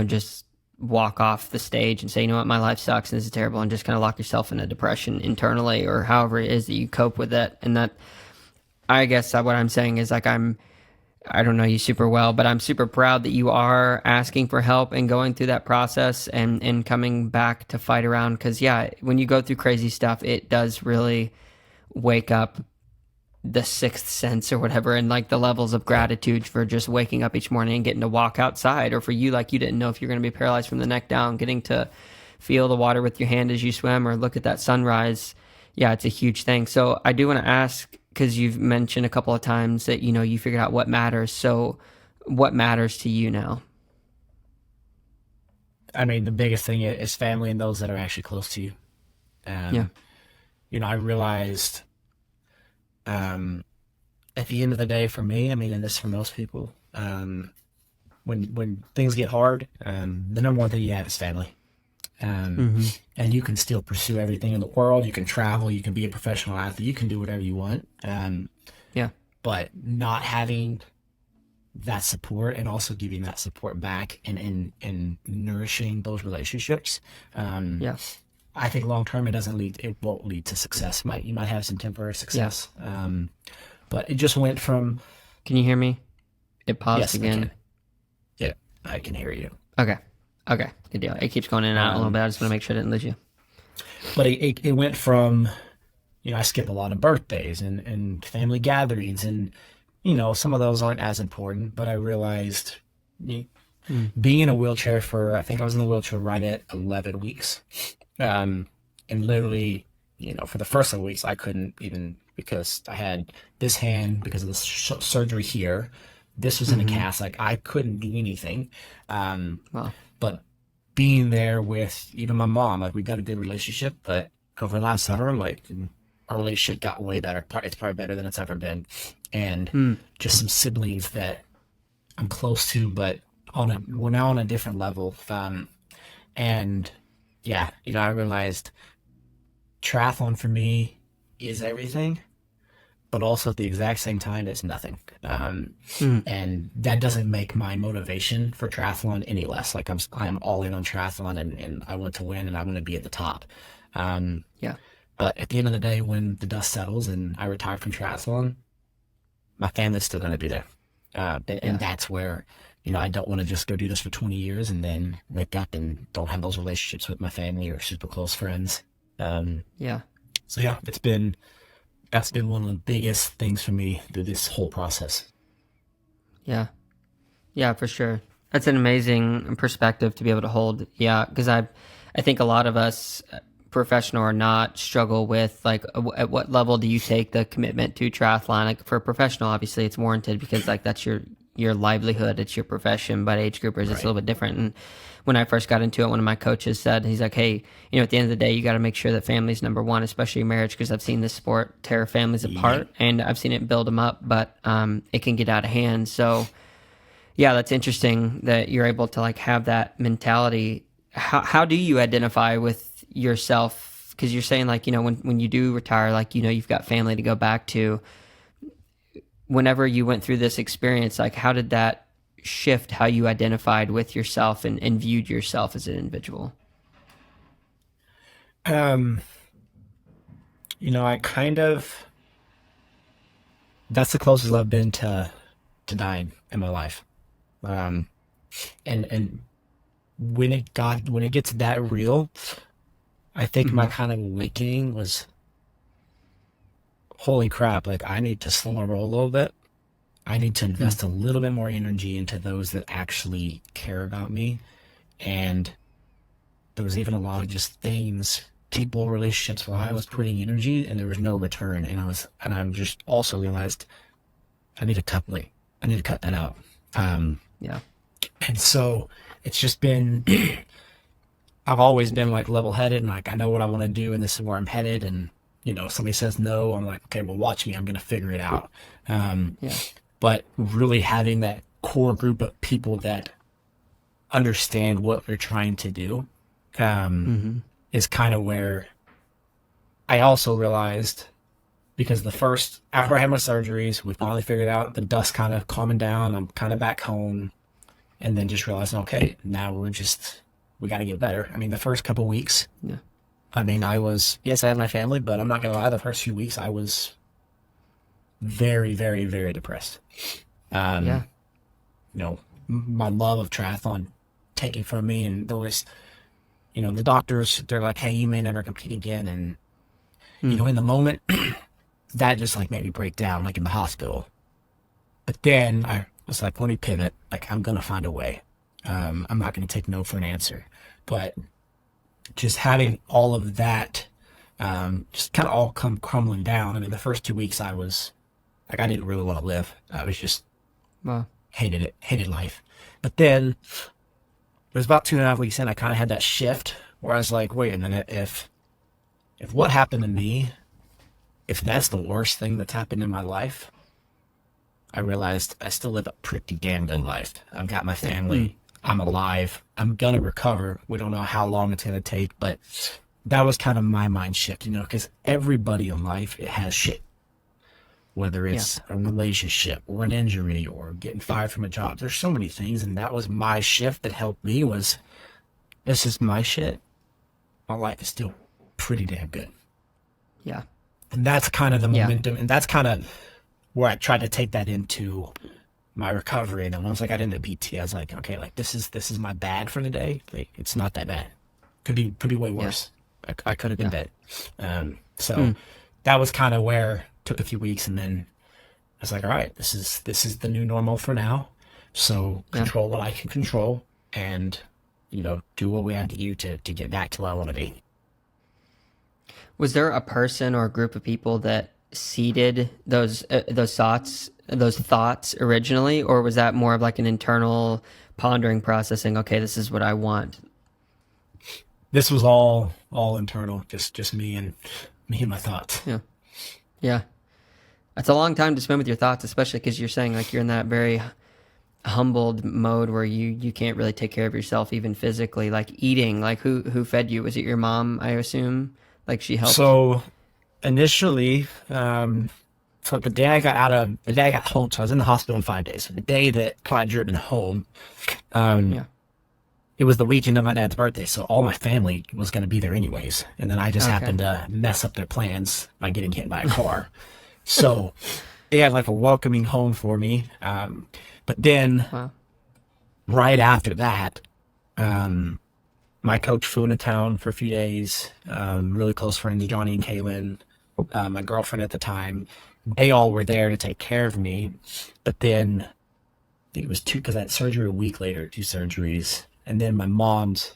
just walk off the stage and say, you know what, my life sucks and this is terrible, and just kind of lock yourself in a depression internally, or however it is that you cope with it. And that, I guess, what I'm saying is, like, I don't know you super well, but I'm super proud that you are asking for help and going through that process, and coming back to fight around. Because, yeah, when you go through crazy stuff, it does really wake up the sixth sense or whatever, and, like, the levels of Yeah. gratitude for just waking up each morning and getting to walk outside, or for you, like, you didn't know if you're going to be paralyzed from the neck down, getting to feel the water with your hand as you swim, or look at that sunrise. Yeah, it's a huge thing. So I do want to ask, because you've mentioned a couple of times that you figured out what matters. So what matters to you now? I mean, the biggest thing is family and those that are actually close to you. Yeah. Um, I realized, um, at the end of the day, for me, I mean, and this for most people, when things get hard, the number one thing you have is family. Um, Mm-hmm. and you can still pursue everything in the world. You can travel. You can be a professional athlete. You can do whatever you want. Yeah. But not having that support, and also giving that support back, and nourishing those relationships, um, Yeah. I think long term it won't lead to success. You might have some temporary Yeah. success, but it just went from, Can you hear me? It paused yes, I again. can, yeah, I can hear you. Okay. Okay. Good deal. It keeps going in and out a little Um, bit. I just want to make sure I didn't lose you. but it went from, I skip a lot of birthdays and family gatherings, and some of those aren't as important. But I realized, y- Mm. being in a wheelchair for, I think I was in the wheelchair right at 11 weeks. And literally, for the first 7 weeks, I couldn't even, because I had this hand because of the surgery here. This was in a Mm-hmm. cast. Like, I couldn't do anything. Um, Well, but being there with even my mom, like, we got a good relationship, but over the last summer, like, our relationship got way better. It's probably better than it's ever been. And mm. just some siblings that I'm close to, but we're now on a different level. And yeah, I realized triathlon for me is everything, but also at the exact same time, it's nothing. Mm. And that doesn't make my motivation for triathlon any less. Like, I'm all in on triathlon, and I want to win, and I want to be at the top. Um, Yeah. but at the end of the day, when the dust settles and I retire from triathlon, my family's still going to be there. And Yeah. that's where, I don't want to just go do this for 20 years and then wake up and don't have those relationships with my family or super close friends. Um, Yeah. So yeah, that's been one of the biggest things for me through this whole process. Yeah. Yeah, for sure. That's an amazing perspective to be able to hold. Yeah, because I think a lot of us, professional or not, struggle with like at what level do you take the commitment to triathlon? Like for a professional, obviously it's warranted because like that's your livelihood, it's your profession. But age groupers, it's a Right. little bit different. And when I first got into it, one of my coaches said, he's like, "Hey, at the end of the day, you got to make sure that family's number one, especially marriage, because I've seen this sport tear families Yep. apart, and I've seen it build them up, but it can get out of hand." So yeah, that's interesting that you're able to like have that mentality. How do you identify with yourself? Because you're saying like when you do retire, like you've got family to go back to. Whenever you went through this experience, like how did that shift how you identified with yourself and viewed yourself as an individual? Um, I kind of that's the closest I've been to dying in my life. Um, and when it gets that real, I think my Mm-hmm. kind of awakening was, holy crap, like I need to slow my roll a little bit. I need to Mm. invest a little bit more energy into those that actually care about me. And there was even a lot of just things, people, relationships where I was putting energy and there was no return. And I just also realized I need to I need to cut that out. Um, Yeah. and so it's just been, I've always been like level headed and like, I know what I want to do and this is where I'm headed. And, if somebody says no, I'm like, okay, well, watch me. I'm going to figure it out. Um, Yeah. but really having that core group of people that understand what we're trying to do um, Mm-hmm. is kind of where I also realized because after I had my surgeries, we finally figured out the dust kind of calming down. I'm kind of back home and then just realizing, okay, now we got to get better. I mean, the first couple weeks, Yeah. I mean, yes, I had my family, but I'm not going to lie, the first few weeks I was very, very, very depressed. Yeah. Um, my love of triathlon taken from me and the doctors, they're like, hey, you may never compete again. And, Mm. in the moment, that just like made me break down, like in the hospital. But then I was like, let me pivot. Like, I'm going to find a way. I'm not going to take no for an answer. But just having all of that, just kind of all come crumbling down. I mean, the first 2 weeks I was like, I didn't really want to live. I was just Well. hated life. But then it was about 2.5 weeks in, I kind of had that shift where I was like, wait a minute, if what happened to me, if that's the worst thing that's happened in my life, I realized I still live a pretty damn good life. I've got my Mm. family. I'm alive. I'm gonna recover. We don't know how long it's gonna take, but that was kind of my mind shift, because everybody in life it has shit. Whether Yeah. it's a relationship or an injury or getting fired from a job, there's so many things, and that was my shift that helped me. Was this is my shit? My life is still pretty damn good, Yeah. and that's kind of the Yeah. momentum, and that's kind of where I tried to take that into my recovery. And then once I got into PT, I was like, okay, like this is my bad for the day. Like, it's not that bad. Could be way Yeah. worse. I could have been Yeah. dead. So Mm. that was kind of where took a few weeks, and then I was like, all right, this is the new normal for now. So Yeah. control what I can control, and do what we have to do to get back to where I want to be. Was there a person or a group of people that seeded those thoughts originally, or was that more of like an internal pondering, processing? Okay, this is what I want. This was all internal, just me and my thoughts. Yeah, yeah. That's a long time to spend with your thoughts, especially because you're saying like you're in that very humbled mode where you can't really take care of yourself, even physically. Like eating, like who fed you? Was it your mom? I assume. Like she helped. So initially, so the day I got home, so I was in the hospital in 5 days. So the day that I driven home, um, Yeah. it was the weekend of my dad's birthday, so all my family was going to be there anyways. And then I just Okay. happened to mess up their plans by getting hit by a car. So they had like a welcoming home for me. But then Wow. right after that, um, my coach flew into town for a few days. Really close friends, Johnny and Kaylin, my girlfriend at the time. They all were there to take care of me. But then I think it was because I had surgery a week later, 2 surgeries. And then my mom's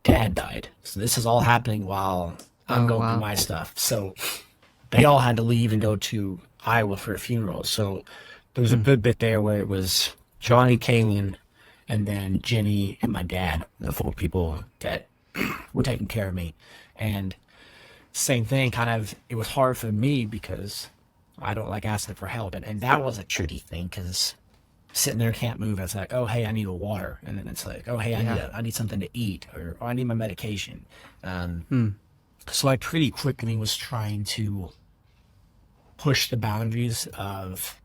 dad died. So this is all happening while I'm going through my stuff. So they all had to leave and go to Iowa for a funeral. So there was a good bit there where it was Johnny, Kaylin, and then Jenny and my dad, the 4 people that were taking care of me. And same thing, kind of, it was hard for me because I don't like asking for help. And that was a tricky thing because sitting there can't move. It's like, oh, hey, I need a water. And then it's like, oh, hey, I need something to eat, or I need my medication. So I pretty quickly was trying to push the boundaries of,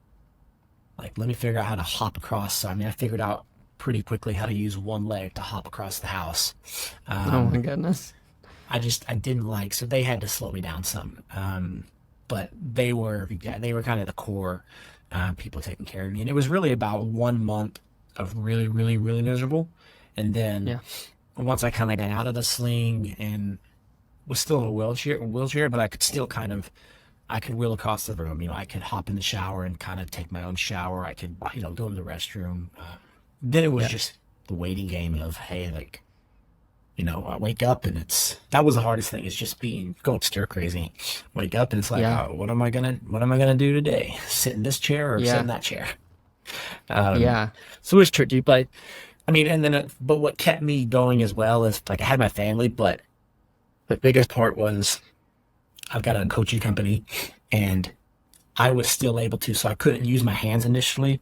like, let me figure out how to hop across. So, I mean, I figured out pretty quickly how to use one leg to hop across the house. Oh my goodness. I didn't like, so they had to slow me down some. But they were kind of the core people taking care of me. And it was really about 1 month of really, really, really miserable. And then once I kind of got out of the sling and was still in a wheelchair, but I could still I could wheel across the room. You know, I could hop in the shower and kind of take my own shower. I could, go to the restroom. Then it was just the waiting game of, hey, like, I wake up and that was the hardest thing, is just going stir crazy. Wake up and it's like, oh, what am I gonna do today? Sit in this chair or sit in that chair? So it was tricky, but I mean, but what kept me going as well is, like, I had my family, but the biggest part was I've got a coaching company, and I was still able to, so I couldn't use my hands initially,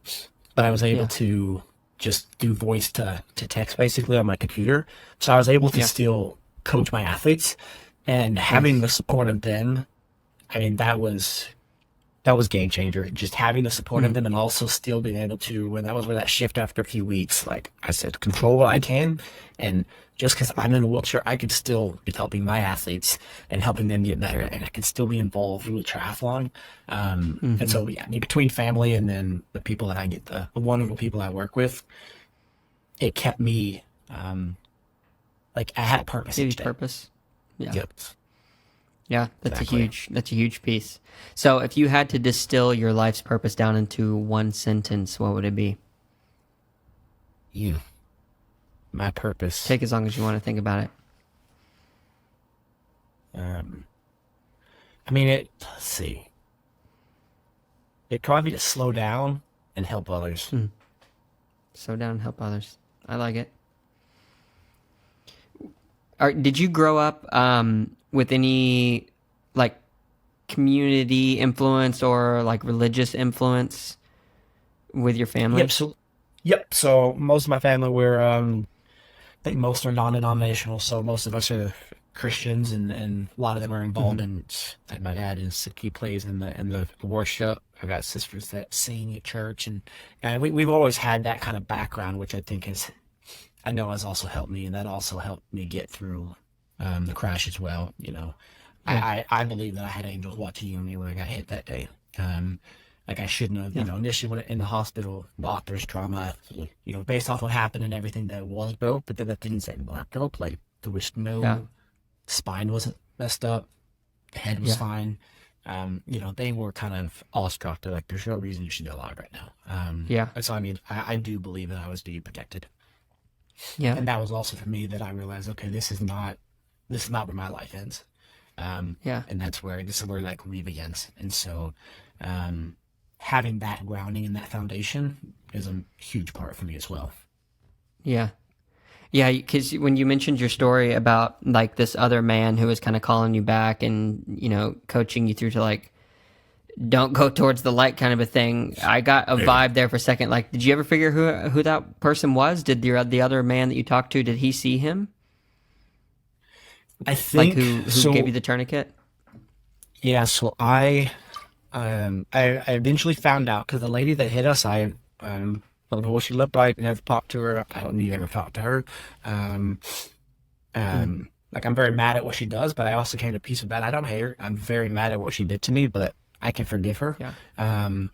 but I was able to just do voice to text basically on my computer. So I was able to still coach my athletes, and having the support of them, I mean, that was game changer. Just having the support of them, and also still being able to, when that was where that shift after a few weeks, like I said, control what I can. And just because I'm in a wheelchair, I could still be helping my athletes and helping them get better, and I can still be involved with triathlon. And so, between family and then the people that I get, the wonderful people I work with, it kept me, like, I had purpose each day. Purpose. Yeah. Yep. Yeah, that's a huge piece. So if you had to distill your life's purpose down into one sentence, what would it be? My purpose. Take as long as you want to think about it. I mean, let's see. It'd probably be to slow down and help others. Slow down and help others. I like it. Did you grow up with any, like, community influence or, like, religious influence with your family? Yep. So most of my family were, I think most are non-denominational. So most of us are Christians, and a lot of them are involved in. Like, my dad he plays in the worship. I've got sisters that sing at church, and we've always had that kind of background, which I think has also helped me, and that also helped me get through the crash as well. I believe that I had angels watching me when I got hit that day. Like, I shouldn't have, initially when in the hospital, doctors, trauma, based off what happened and everything that was built, but then that didn't say blacked up. Like, there was no spine wasn't messed up, the head was fine. They were kind of awestruck. They're like, there's no reason you should be alive right now. So, I mean, I do believe that I was being protected. Yeah. And that was also for me that I realized, okay, this is not where my life ends. And this is where, like, we begins. And so, having that grounding and that foundation is a huge part for me as well. Yeah, because when you mentioned your story about, like, this other man who was kind of calling you back and, coaching you through to, like, don't go towards the light kind of a thing, I got a vibe there for a second. Like, did you ever figure who that person was? Did the other man that you talked to, did he see him? I think, like, who gave you the tourniquet? Yeah, so I eventually found out, because the lady that hit us, I don't know what she looked like. I never talked to her. I don't need to ever talk to her. Like, I'm very mad at what she does, but I also came to peace with that. I don't hate her. I'm very mad at what she did to me, but I can forgive her. It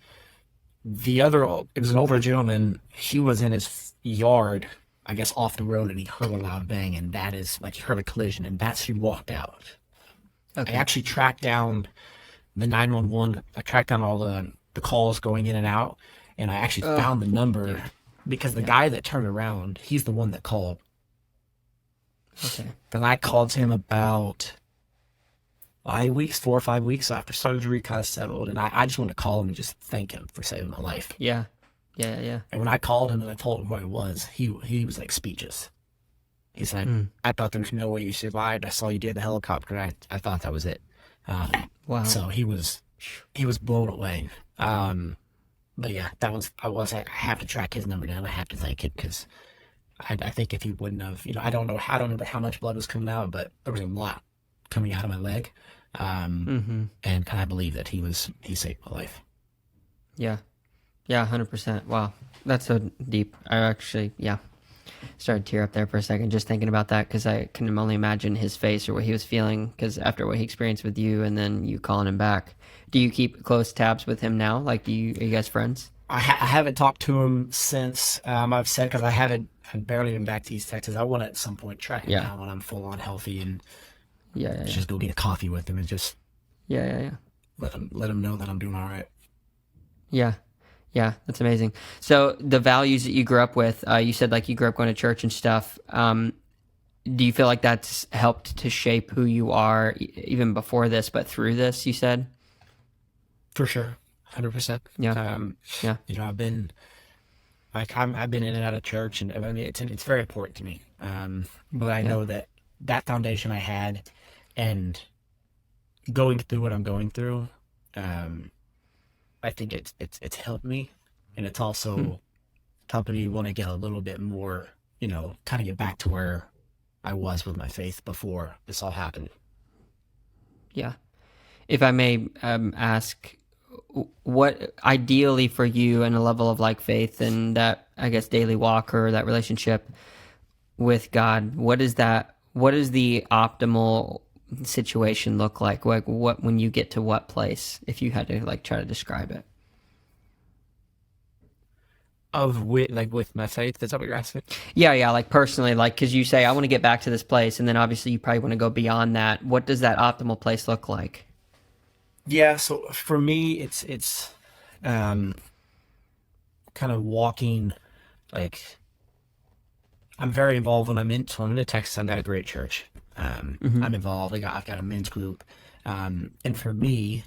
was an older gentleman. He was in his yard. I guess, off the road, and he heard a loud bang, and that is like he heard a collision, and that's he walked out. Okay. I actually tracked down the 911. I tracked down all the calls going in and out, and I actually found the number because the guy that turned around, he's the one that called. Okay. And I called him about 4 or 5 weeks after surgery kind of settled, and I just wanted to call him and just thank him for saving my life. Yeah. Yeah. And when I called him and I told him what it was, he was like speechless. He said, I thought there was no way you survived. I saw you did the helicopter. I thought that was it. Wow. So he was blown away. But yeah, I have to track his number down. I have to thank him because I think if he wouldn't have, I don't remember how much blood was coming out, but there was a lot coming out of my leg. And I believe that he saved my life. Yeah. Yeah, 100%. Wow. That's so deep. I actually, started to tear up there for a second just thinking about that because I can only imagine his face or what he was feeling because after what he experienced with you and then you calling him back. Do you keep close tabs with him now? Like, are you guys friends? I haven't talked to him since I've said, because I've barely been back to East Texas. I want to at some point track him down when I'm full on healthy and just go get a coffee with him and just let him know that I'm doing all right. Yeah, that's amazing. So the values that you grew up with, you said like you grew up going to church and stuff. Do you feel like that's helped to shape who you are even before this, but through this, you said? For sure. 100%. Yeah. I've been in and out of church, and I mean, it's very important to me. But I know that foundation I had and going through what I'm going through, I think it's helped me, and it's also helping me want to get a little bit more, kind of get back to where I was with my faith before this all happened. Yeah. If I may ask, what ideally for you and a level of like faith and that, I guess, daily walk or that relationship with God, what is the optimal situation look like? Like what, when you get to what place, if you had to like try to describe it? With my faith, is that what you're asking? Yeah, like personally, like, because you say, I want to get back to this place, and then obviously you probably want to go beyond that. What does that optimal place look like? Yeah, so for me, it's kind of walking, like, I'm very involved when I'm in Texas. I'm at a great church. I'm involved. I've got a men's group. And for me,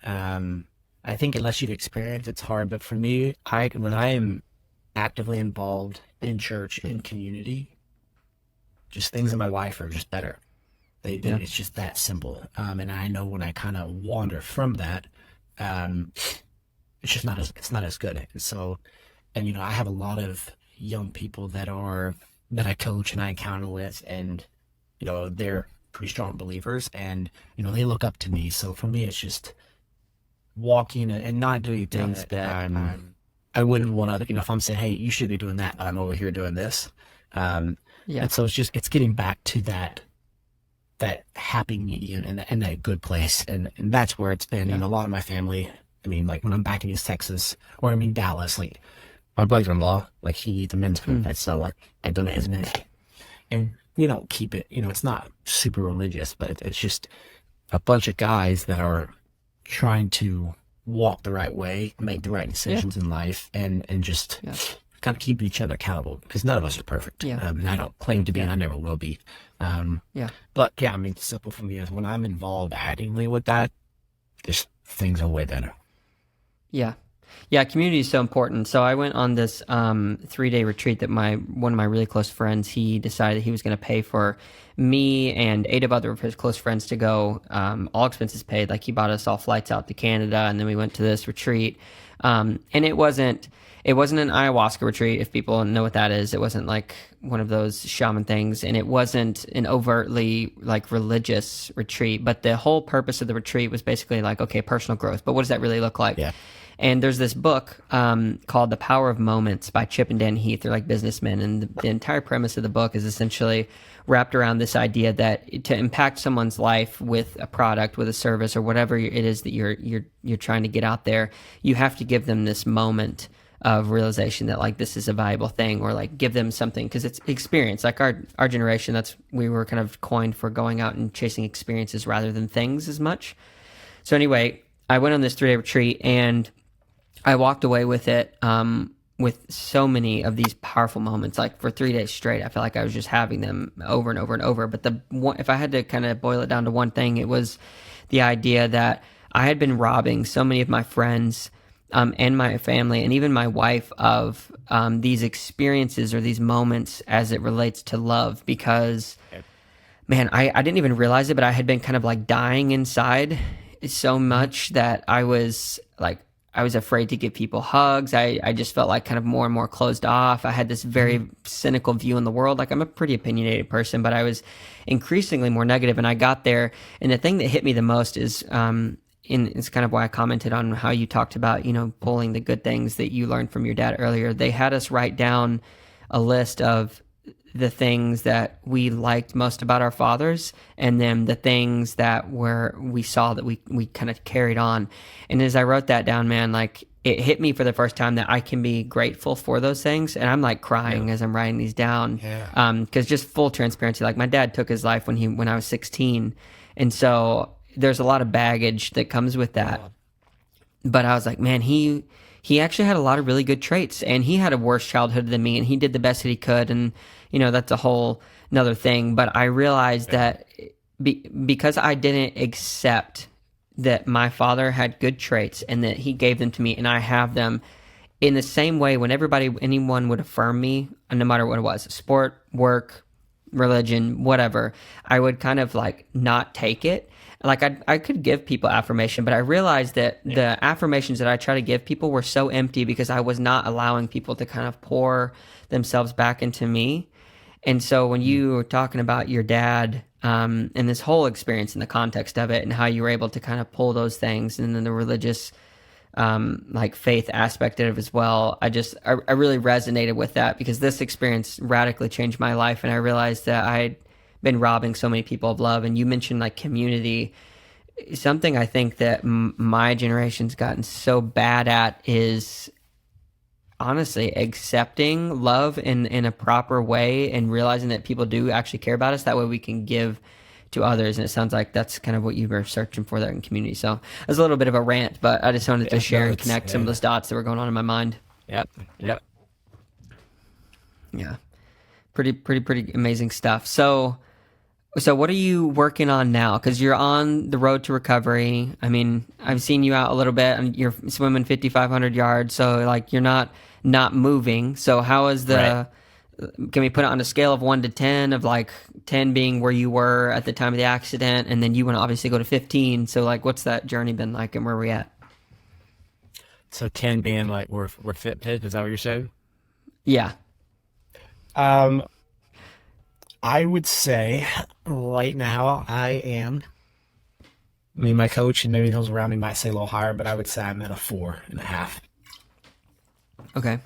I think unless you've experienced, it's hard. But for me, when I am actively involved in church, in community, just things in my life are just better. It's just that simple. And I know when I kind of wander from that, it's just not as good. And so, and I have a lot of young people that I coach and I encounter with, and they're pretty strong believers, and they look up to me. So for me, it's just walking and not doing things that I wouldn't want other. If I'm saying, hey, you should be doing that, I'm over here doing this. And so it's getting back to that happy medium and that good place, and that's where it's been. A lot of my family, I mean, like when I'm back in East Texas, or I mean Dallas, like my brother-in-law, like he's a men's group, so like I don't know his name, and keep it. It's not super religious, but it's just a bunch of guys that are trying to walk the right way, make the right decisions in life, and just kind of keep each other accountable, because none of us are perfect. And I don't claim to be, and I never will be. But I mean, simple for me is when I'm involved actively with that, just things are way better. Yeah, community is so important. So I went on this 3-day retreat that one of my really close friends, he decided he was going to pay for me and 8 of other of his close friends to go, all expenses paid. Like he bought us all flights out to Canada, and then we went to this retreat. And it wasn't an ayahuasca retreat, if people know what that is. It wasn't like one of those shaman things, and it wasn't an overtly like religious retreat. But the whole purpose of the retreat was basically like, okay, personal growth. But what does that really look like? And there's this book called The Power of Moments by Chip and Dan Heath. They're like businessmen, and the entire premise of the book is essentially wrapped around this idea that to impact someone's life with a product, with a service, or whatever it is that you're trying to get out there, you have to give them this moment of realization that like this is a valuable thing, or like give them something, because it's experience. Like our generation, we were kind of coined for going out and chasing experiences rather than things as much. So anyway, I went on this 3-day retreat and I walked away with it with so many of these powerful moments. Like for 3 days straight, I felt like I was just having them over and over and over. But if I had to kind of boil it down to one thing, it was the idea that I had been robbing so many of my friends and my family and even my wife of these experiences or these moments as it relates to love, because man, I didn't even realize it, but I had been kind of like dying inside so much that I was afraid to give people hugs. I just felt like kind of more and more closed off. I had this very cynical view in the world. Like I'm a pretty opinionated person, but I was increasingly more negative. And I got there, and the thing that hit me the most is, it's kind of why I commented on how you talked about, pulling the good things that you learned from your dad earlier. They had us write down a list of the things that we liked most about our fathers, and then the things that we saw that we kind of carried on. And as I wrote that down, man, like it hit me for the first time that I can be grateful for those things. And I'm like crying as I'm writing these down. Cause just full transparency, like my dad took his life when I was 16. And so there's a lot of baggage that comes with that. But I was like, man, he actually had a lot of really good traits, and he had a worse childhood than me, and he did the best that he could. And, that's a whole another thing. But I realized that because I didn't accept that my father had good traits and that he gave them to me and I have them, in the same way, when anyone would affirm me, no matter what it was, sport, work, religion, whatever, I would kind of like not take it. Like I could give people affirmation, but I realized that the affirmations that I try to give people were so empty because I was not allowing people to kind of pour themselves back into me. And so when you were talking about your dad and this whole experience in the context of it, and how you were able to kind of pull those things, and then the religious like faith aspect of it as well, I really resonated with that, because this experience radically changed my life. And I realized that I'd been robbing so many people of love. And you mentioned like community. Something I think that my generation's gotten so bad at is honestly accepting love in a proper way, and realizing that people do actually care about us. That way we can give to others. And it sounds like that's kind of what you were searching for there in community. So it was a little bit of a rant, but I just wanted to share and connect some of those dots that were going on in my mind. Yep. Yeah. Pretty amazing stuff. So what are you working on now? Because you're on the road to recovery. I mean, I've seen you out a little bit, and you're swimming 5,500 yards. So like you're not moving. So how is can we put it on a scale of 1 to 10, of like 10 being where you were at the time of the accident, and then you want to obviously go to 15. So like, what's that journey been like, and where are we at? So 10 being like we're fit, is that what you're saying? Yeah. I would say right now my coach and maybe those around me might say a little higher, but I would say I'm at a 4.5. Okay.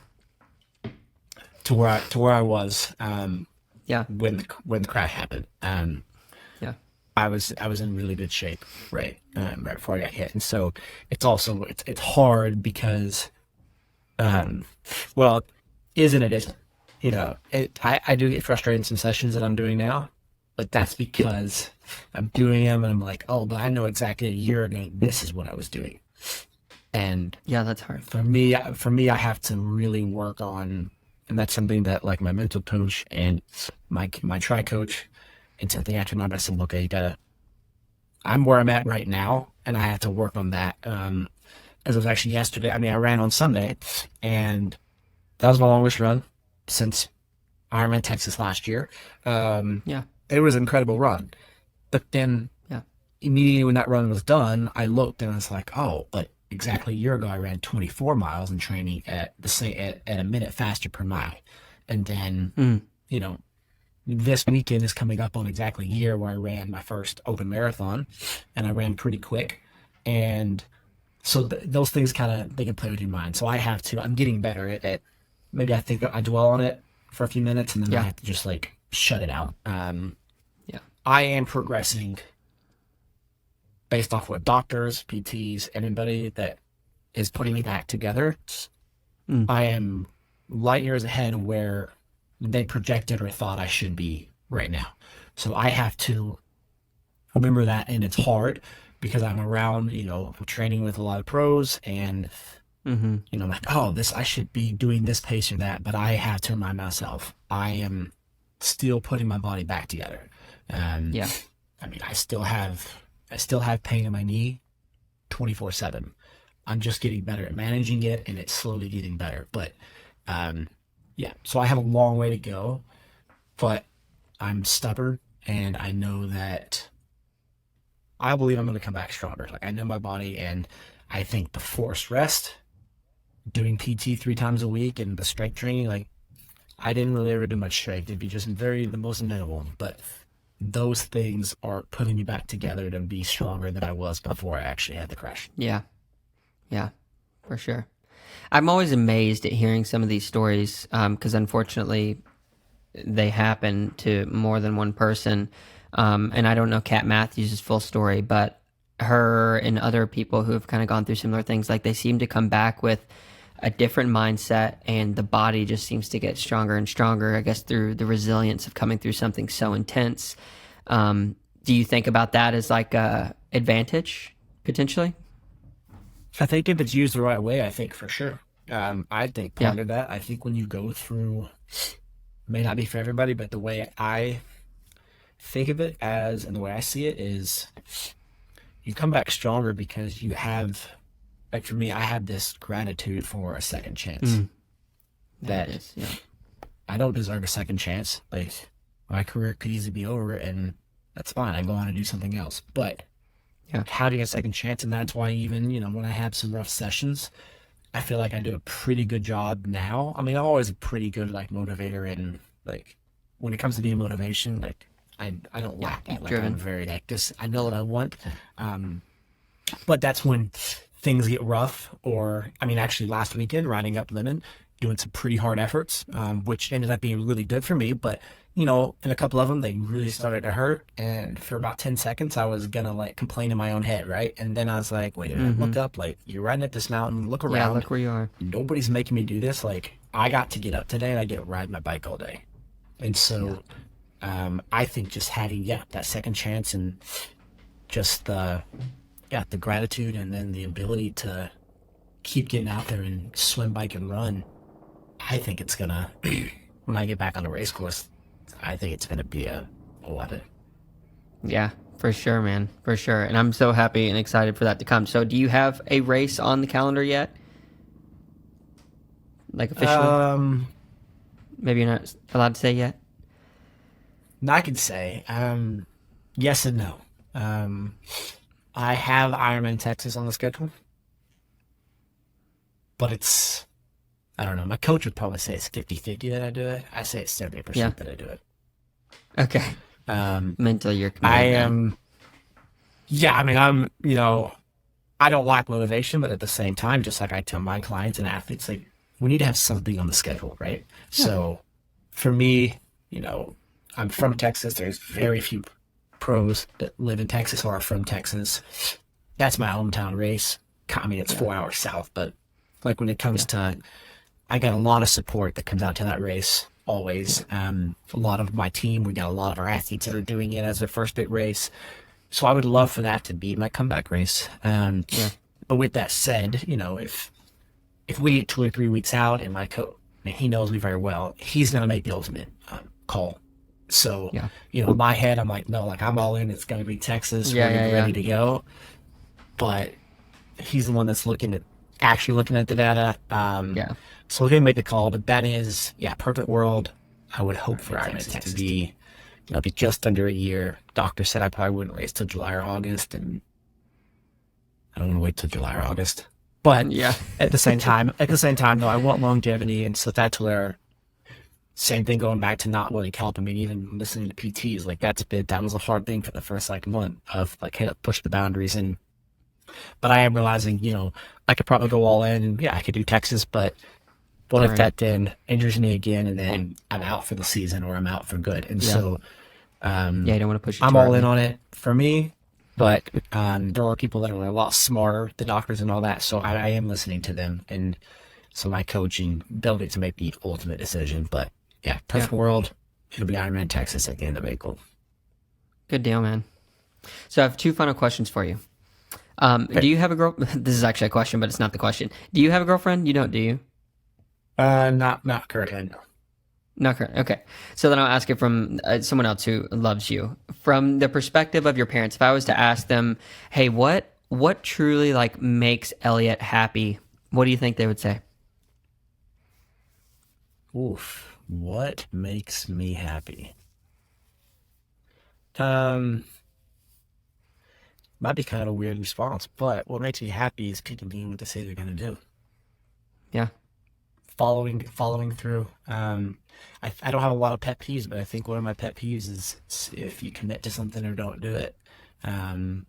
To where I was, when the crash happened. I was in really good shape, right before I got hit. And so it's also, it's hard because, well, isn't it? I do get frustrated in some sessions that I'm doing now, but that's because I'm doing them and I'm like, oh, but I know exactly a year ago, this is what I was doing. And yeah, that's hard. For me, I have to really work on, and that's something that like my mental coach and my tri coach, and something I have to remind myself, okay, I'm where I'm at right now, and I have to work on that. As it was actually yesterday, I ran on Sunday, and that was my longest run since Ironman Texas last year. It was an incredible run. But then immediately when that run was done, I looked and I was like, oh, but exactly a year ago, I ran 24 miles in training at a minute faster per mile. And then, this weekend is coming up on exactly a year where I ran my first open marathon, and I ran pretty quick. And so those things they can play with your mind. So I'm getting better at maybe I think I dwell on it for a few minutes, and then I have to just like shut it out. I am progressing based off what doctors, PTs, anybody that is putting me back together I am light years ahead of where they projected or thought I should be right now. So I have to remember that, and it's hard because I'm around, I'm training with a lot of pros, and I'm like, oh, I should be doing this pace or that, but I have to remind myself I am still putting my body back together. Yeah. I mean, I still have pain in my knee 24/7. I'm just getting better at managing it, and it's slowly getting better. But so I have a long way to go, but I'm stubborn, and I know that I believe I'm going to come back stronger. Like, I know my body, and I think the forced rest, doing PT 3 times a week, and the strength training, like, I didn't really ever do much strength. It'd be just the most minimal, but those things are putting me back together to be stronger than I was before I actually had the crash. Yeah. Yeah, for sure. I'm always amazed at hearing some of these stories because unfortunately they happen to more than one person. And I don't know Kat Matthews' full story, but her and other people who have kind of gone through similar things, like they seem to come back with a different mindset, and the body just seems to get stronger and stronger, I guess, through the resilience of coming through something so intense. Do you think about that as like a advantage potentially? I think if it's used the right way, I think for sure. I think part of that, I think when you go through, may not be for everybody, but the way I think of it and the way I see it is you come back stronger because you have, like for me, I have this gratitude for a second chance. That I don't deserve a second chance. Like, my career could easily be over, and that's fine. I go on and do something else. But having a second chance, and that's why even, when I have some rough sessions, I feel like I do a pretty good job now. I mean, I'm always a pretty good, like, motivator, and, like, when it comes to being motivation, like, I don't lack that. Like, I'm very, like, this, I know what I want. But that's when things get rough, or, I mean, actually last weekend, riding up Lemon, doing some pretty hard efforts, which ended up being really good for me. But, in a couple of them, they really started to hurt. And for about 10 seconds, I was going to, like, complain in my own head, right? And then I was like, wait a minute, look up. Like, you're riding up this mountain, look around. Yeah, look where you are. Nobody's making me do this. Like, I got to get up today, and I get to ride my bike all day. And so I think just having, that second chance, and just the gratitude, and then the ability to keep getting out there and swim, bike, and run, I think it's going to, when I get back on the race course, I think it's going to be a lot of. Yeah, for sure, man. For sure. And I'm so happy and excited for that to come. So do you have a race on the calendar yet? Like officially? Maybe you're not allowed to say yet? I can say yes and no. I have Ironman Texas on the schedule, but it's, I don't know. My coach would probably say it's 50-50 that I do it. I say it's 70% that I do it. Okay. Mentally, you're committed. I am. I mean, I'm. I don't lack motivation, but at the same time, just like I tell my clients and athletes, like, we need to have something on the schedule, right? Yeah. So, for me, I'm from Texas. There's very few pros that live in Texas or are from Texas. That's my hometown race. I mean, it's 4 hours south, but like when it comes to, I got a lot of support that comes out to that race. Always. A lot of my team, we got a lot of our athletes that are doing it as their first big race. So I would love for that to be my comeback race. But with that said, if we get 2 or 3 weeks out, and my coach, he knows me very well, he's going to make the ultimate call. So, in my head, I'm like, no, like, I'm all in. It's going to be Texas. We're ready to go. But he's the one that's actually looking at the data. So we're going to make the call, but that is, perfect world. I would hope for Texas to be, be just under a year. Doctor said I probably wouldn't race till July or August, and I don't want to wait till July or August. But at the same time, though, I want longevity, and so that's where, same thing going back to not really helping me, even listening to PTs, like, that was a hard thing for the first, like, month of, like, push the boundaries. But I am realizing, I could probably go all in, and I could do Texas, but what if that then injures me again, and then I'm out for the season, or I'm out for good? And so, you don't want to push it. I'm all in on it for me, but there are people that are a lot smarter, the doctors and all that. So I am listening to them, and So my coaching, they'll get to make the ultimate decision. But yeah, perfect world, it'll be Ironman Texas at the end of April. Good deal, man. So I have 2 final questions for you. Okay. Do you have a girl? This is actually a question, but it's not the question. Do you have a girlfriend? You don't, do you? Not currently, no. Not correct. Okay. So then I'll ask it from someone else who loves you. From the perspective of your parents, if I was to ask them, hey, what truly like makes Elliot happy? What do you think they would say? Oof. What makes me happy? Um, Might be kind of a weird response, but what makes me happy is people doing what they say they're gonna do. Yeah. Following through. I don't have a lot of pet peeves, but I think one of my pet peeves is if you commit to something or don't do it. Um,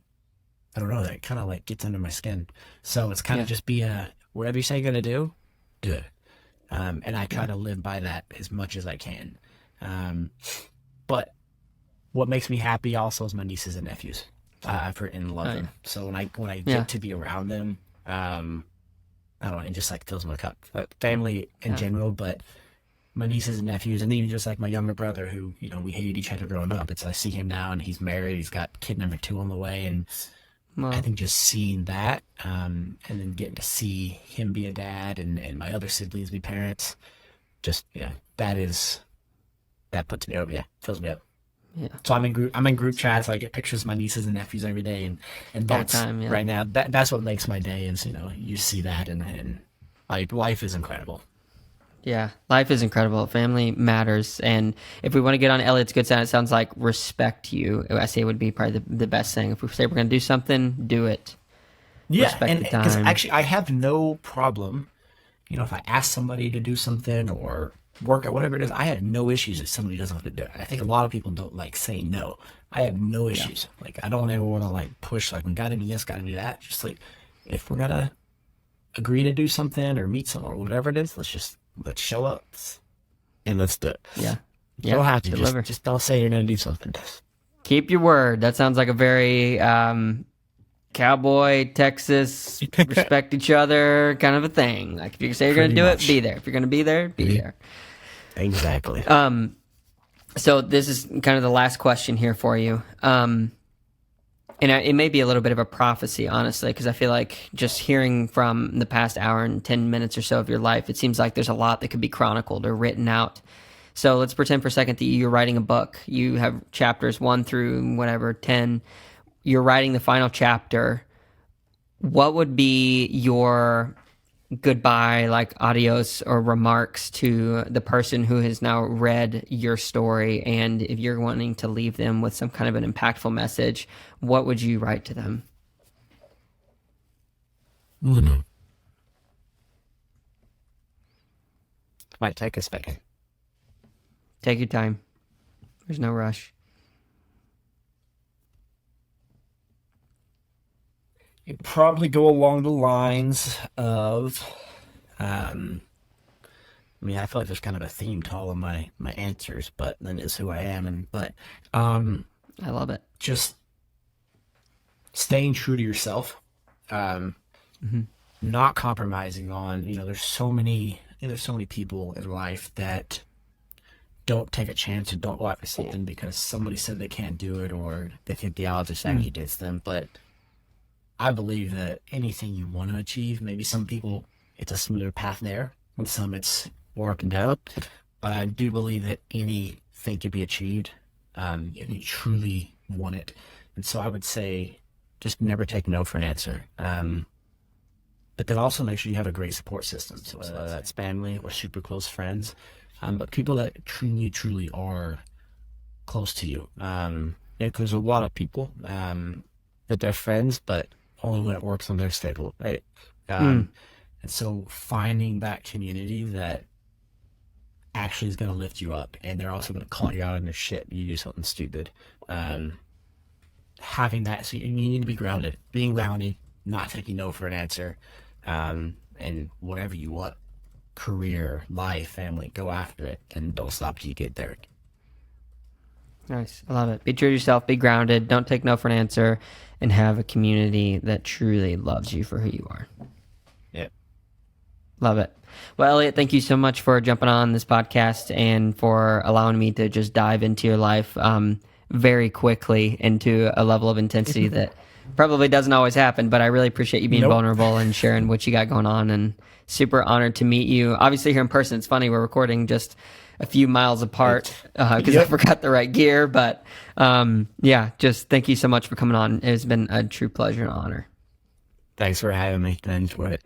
I don't know, that kind of like gets under my skin. So it's kind Yeah. of just be whatever you say you're gonna do it. And I try to live by that as much as I can. But what makes me happy also is my nieces and nephews. I've heard and love Oh, yeah. them. So when I Yeah. get to be around them, I don't know, it just like fills my cup. Family in Yeah. general, but my nieces and nephews, and even just like my younger brother, who we hated each other growing up. I see him now, and he's married. He's got kid number 2 on the way, and I Well, think just seeing that, and then getting to see him be a dad, and my other siblings be parents, just that puts me over. Yeah, fills me up. yeah. So I'm in group chats. I get pictures of my nieces and nephews every day, and All the that's time, yeah. right now. That's what makes my day. Is you see that, and like life is incredible. Yeah, life is incredible. Family matters, and if we want to get on Elliot's good side, it sounds like respect you. I say would be probably the best thing. If we say we're going to do something, do it. Yeah, Respect and the because time. actually I have no problem, if I ask somebody to do something or work or whatever it is, I have no issues if somebody doesn't want to do it. I think a lot of people don't like saying no. I have no issues. Like I don't ever want to like push like we gotta do this, gotta do that. Just like if we're gonna agree to do something or meet someone or whatever it is, let's show up and let's do it. Yeah, You don't have to deliver. just don't say you're gonna do something. Keep your word. That sounds like a very cowboy Texas respect each other kind of a thing. Like if you say you're going to Pretty do much. it, be there. If you're going to be there, be there. Exactly. So this is kind of the last question here for you. It may be a little bit of a prophecy, honestly, because I feel like just hearing from the past hour and 10 minutes or so of your life, it seems like there's a lot that could be chronicled or written out. So let's pretend for a second that you're writing a book. You have chapters 1 through whatever, 10. You're writing the final chapter. What would be your goodbye, like adios or remarks to the person who has now read your story? And if you're wanting to leave them with some kind of an impactful message, what would you write to them? Might take a second. Take your time. There's no rush. It'd probably go along the lines of, I feel like there's kind of a theme to all of my answers, but then it's who I am, but I love it. just staying true to yourself, not compromising on, there's so many people in life that don't take a chance or don't go after something because somebody said they can't do it or they think the odds are stacked against them, but I believe that anything you want to achieve, maybe some people, it's a smoother path there, and some it's more up and down. But I do believe that anything can be achieved if you truly want it. And so I would say just never take no for an answer. But then also make sure you have a great support system. So whether that's family or super close friends, but people that truly, truly are close to you. Because there's a lot of people that they're friends, but only when it works on their schedule, right? And so finding that community that actually is going to lift you up, and they're also going to call you out on your shit. You do something stupid. Having that, so you need to be grounded. Being grounded, not taking no for an answer, and whatever you want, career, life, family, go after it, and don't stop till you get there. Nice. I love it. Be true to yourself. Be grounded. Don't take no for an answer. And have a community that truly loves you for who you are. Yeah. Love it. Well, Elliot, thank you so much for jumping on this podcast and for allowing me to just dive into your life very quickly into a level of intensity that probably doesn't always happen, but I really appreciate you being Nope. vulnerable and sharing what you got going on, and super honored to meet you. Obviously here in person, it's funny, we're recording just a few miles apart because I forgot the right gear, but yeah, just thank you so much for coming on. It's been a true pleasure and honor. Thanks for having me. I enjoyed it.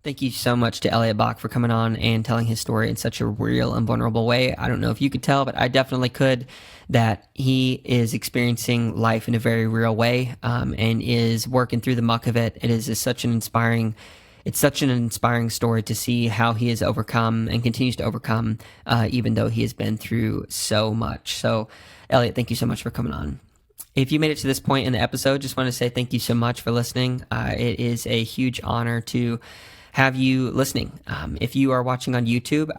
Thank you so much to Elliot Bach for coming on and telling his story in such a real and vulnerable way. I don't know if you could tell, but I definitely could, that he is experiencing life in a very real way and is working through the muck of it. It is such an inspiring story to see how he has overcome and continues to overcome, even though he has been through so much. So, Elliot, thank you so much for coming on. If you made it to this point in the episode, just want to say thank you so much for listening. It is a huge honor to have you listening. If you are watching on YouTube,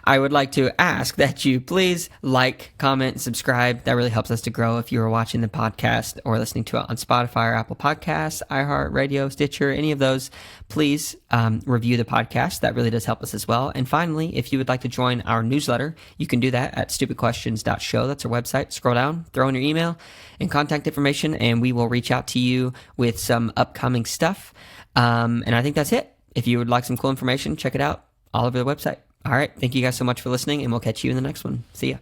I would like to ask that you please like, comment, subscribe. That really helps us to grow. If you are watching the podcast or listening to it on Spotify or Apple Podcasts, iHeartRadio, Stitcher, any of those, please review the podcast. That really does help us as well. And finally, if you would like to join our newsletter, you can do that at stupidquestions.show. That's our website. Scroll down, throw in your email and contact information, and we will reach out to you with some upcoming stuff. And I think that's it. If you would like some cool information, check it out all over the website. All right. Thank you guys so much for listening, and we'll catch you in the next one. See ya.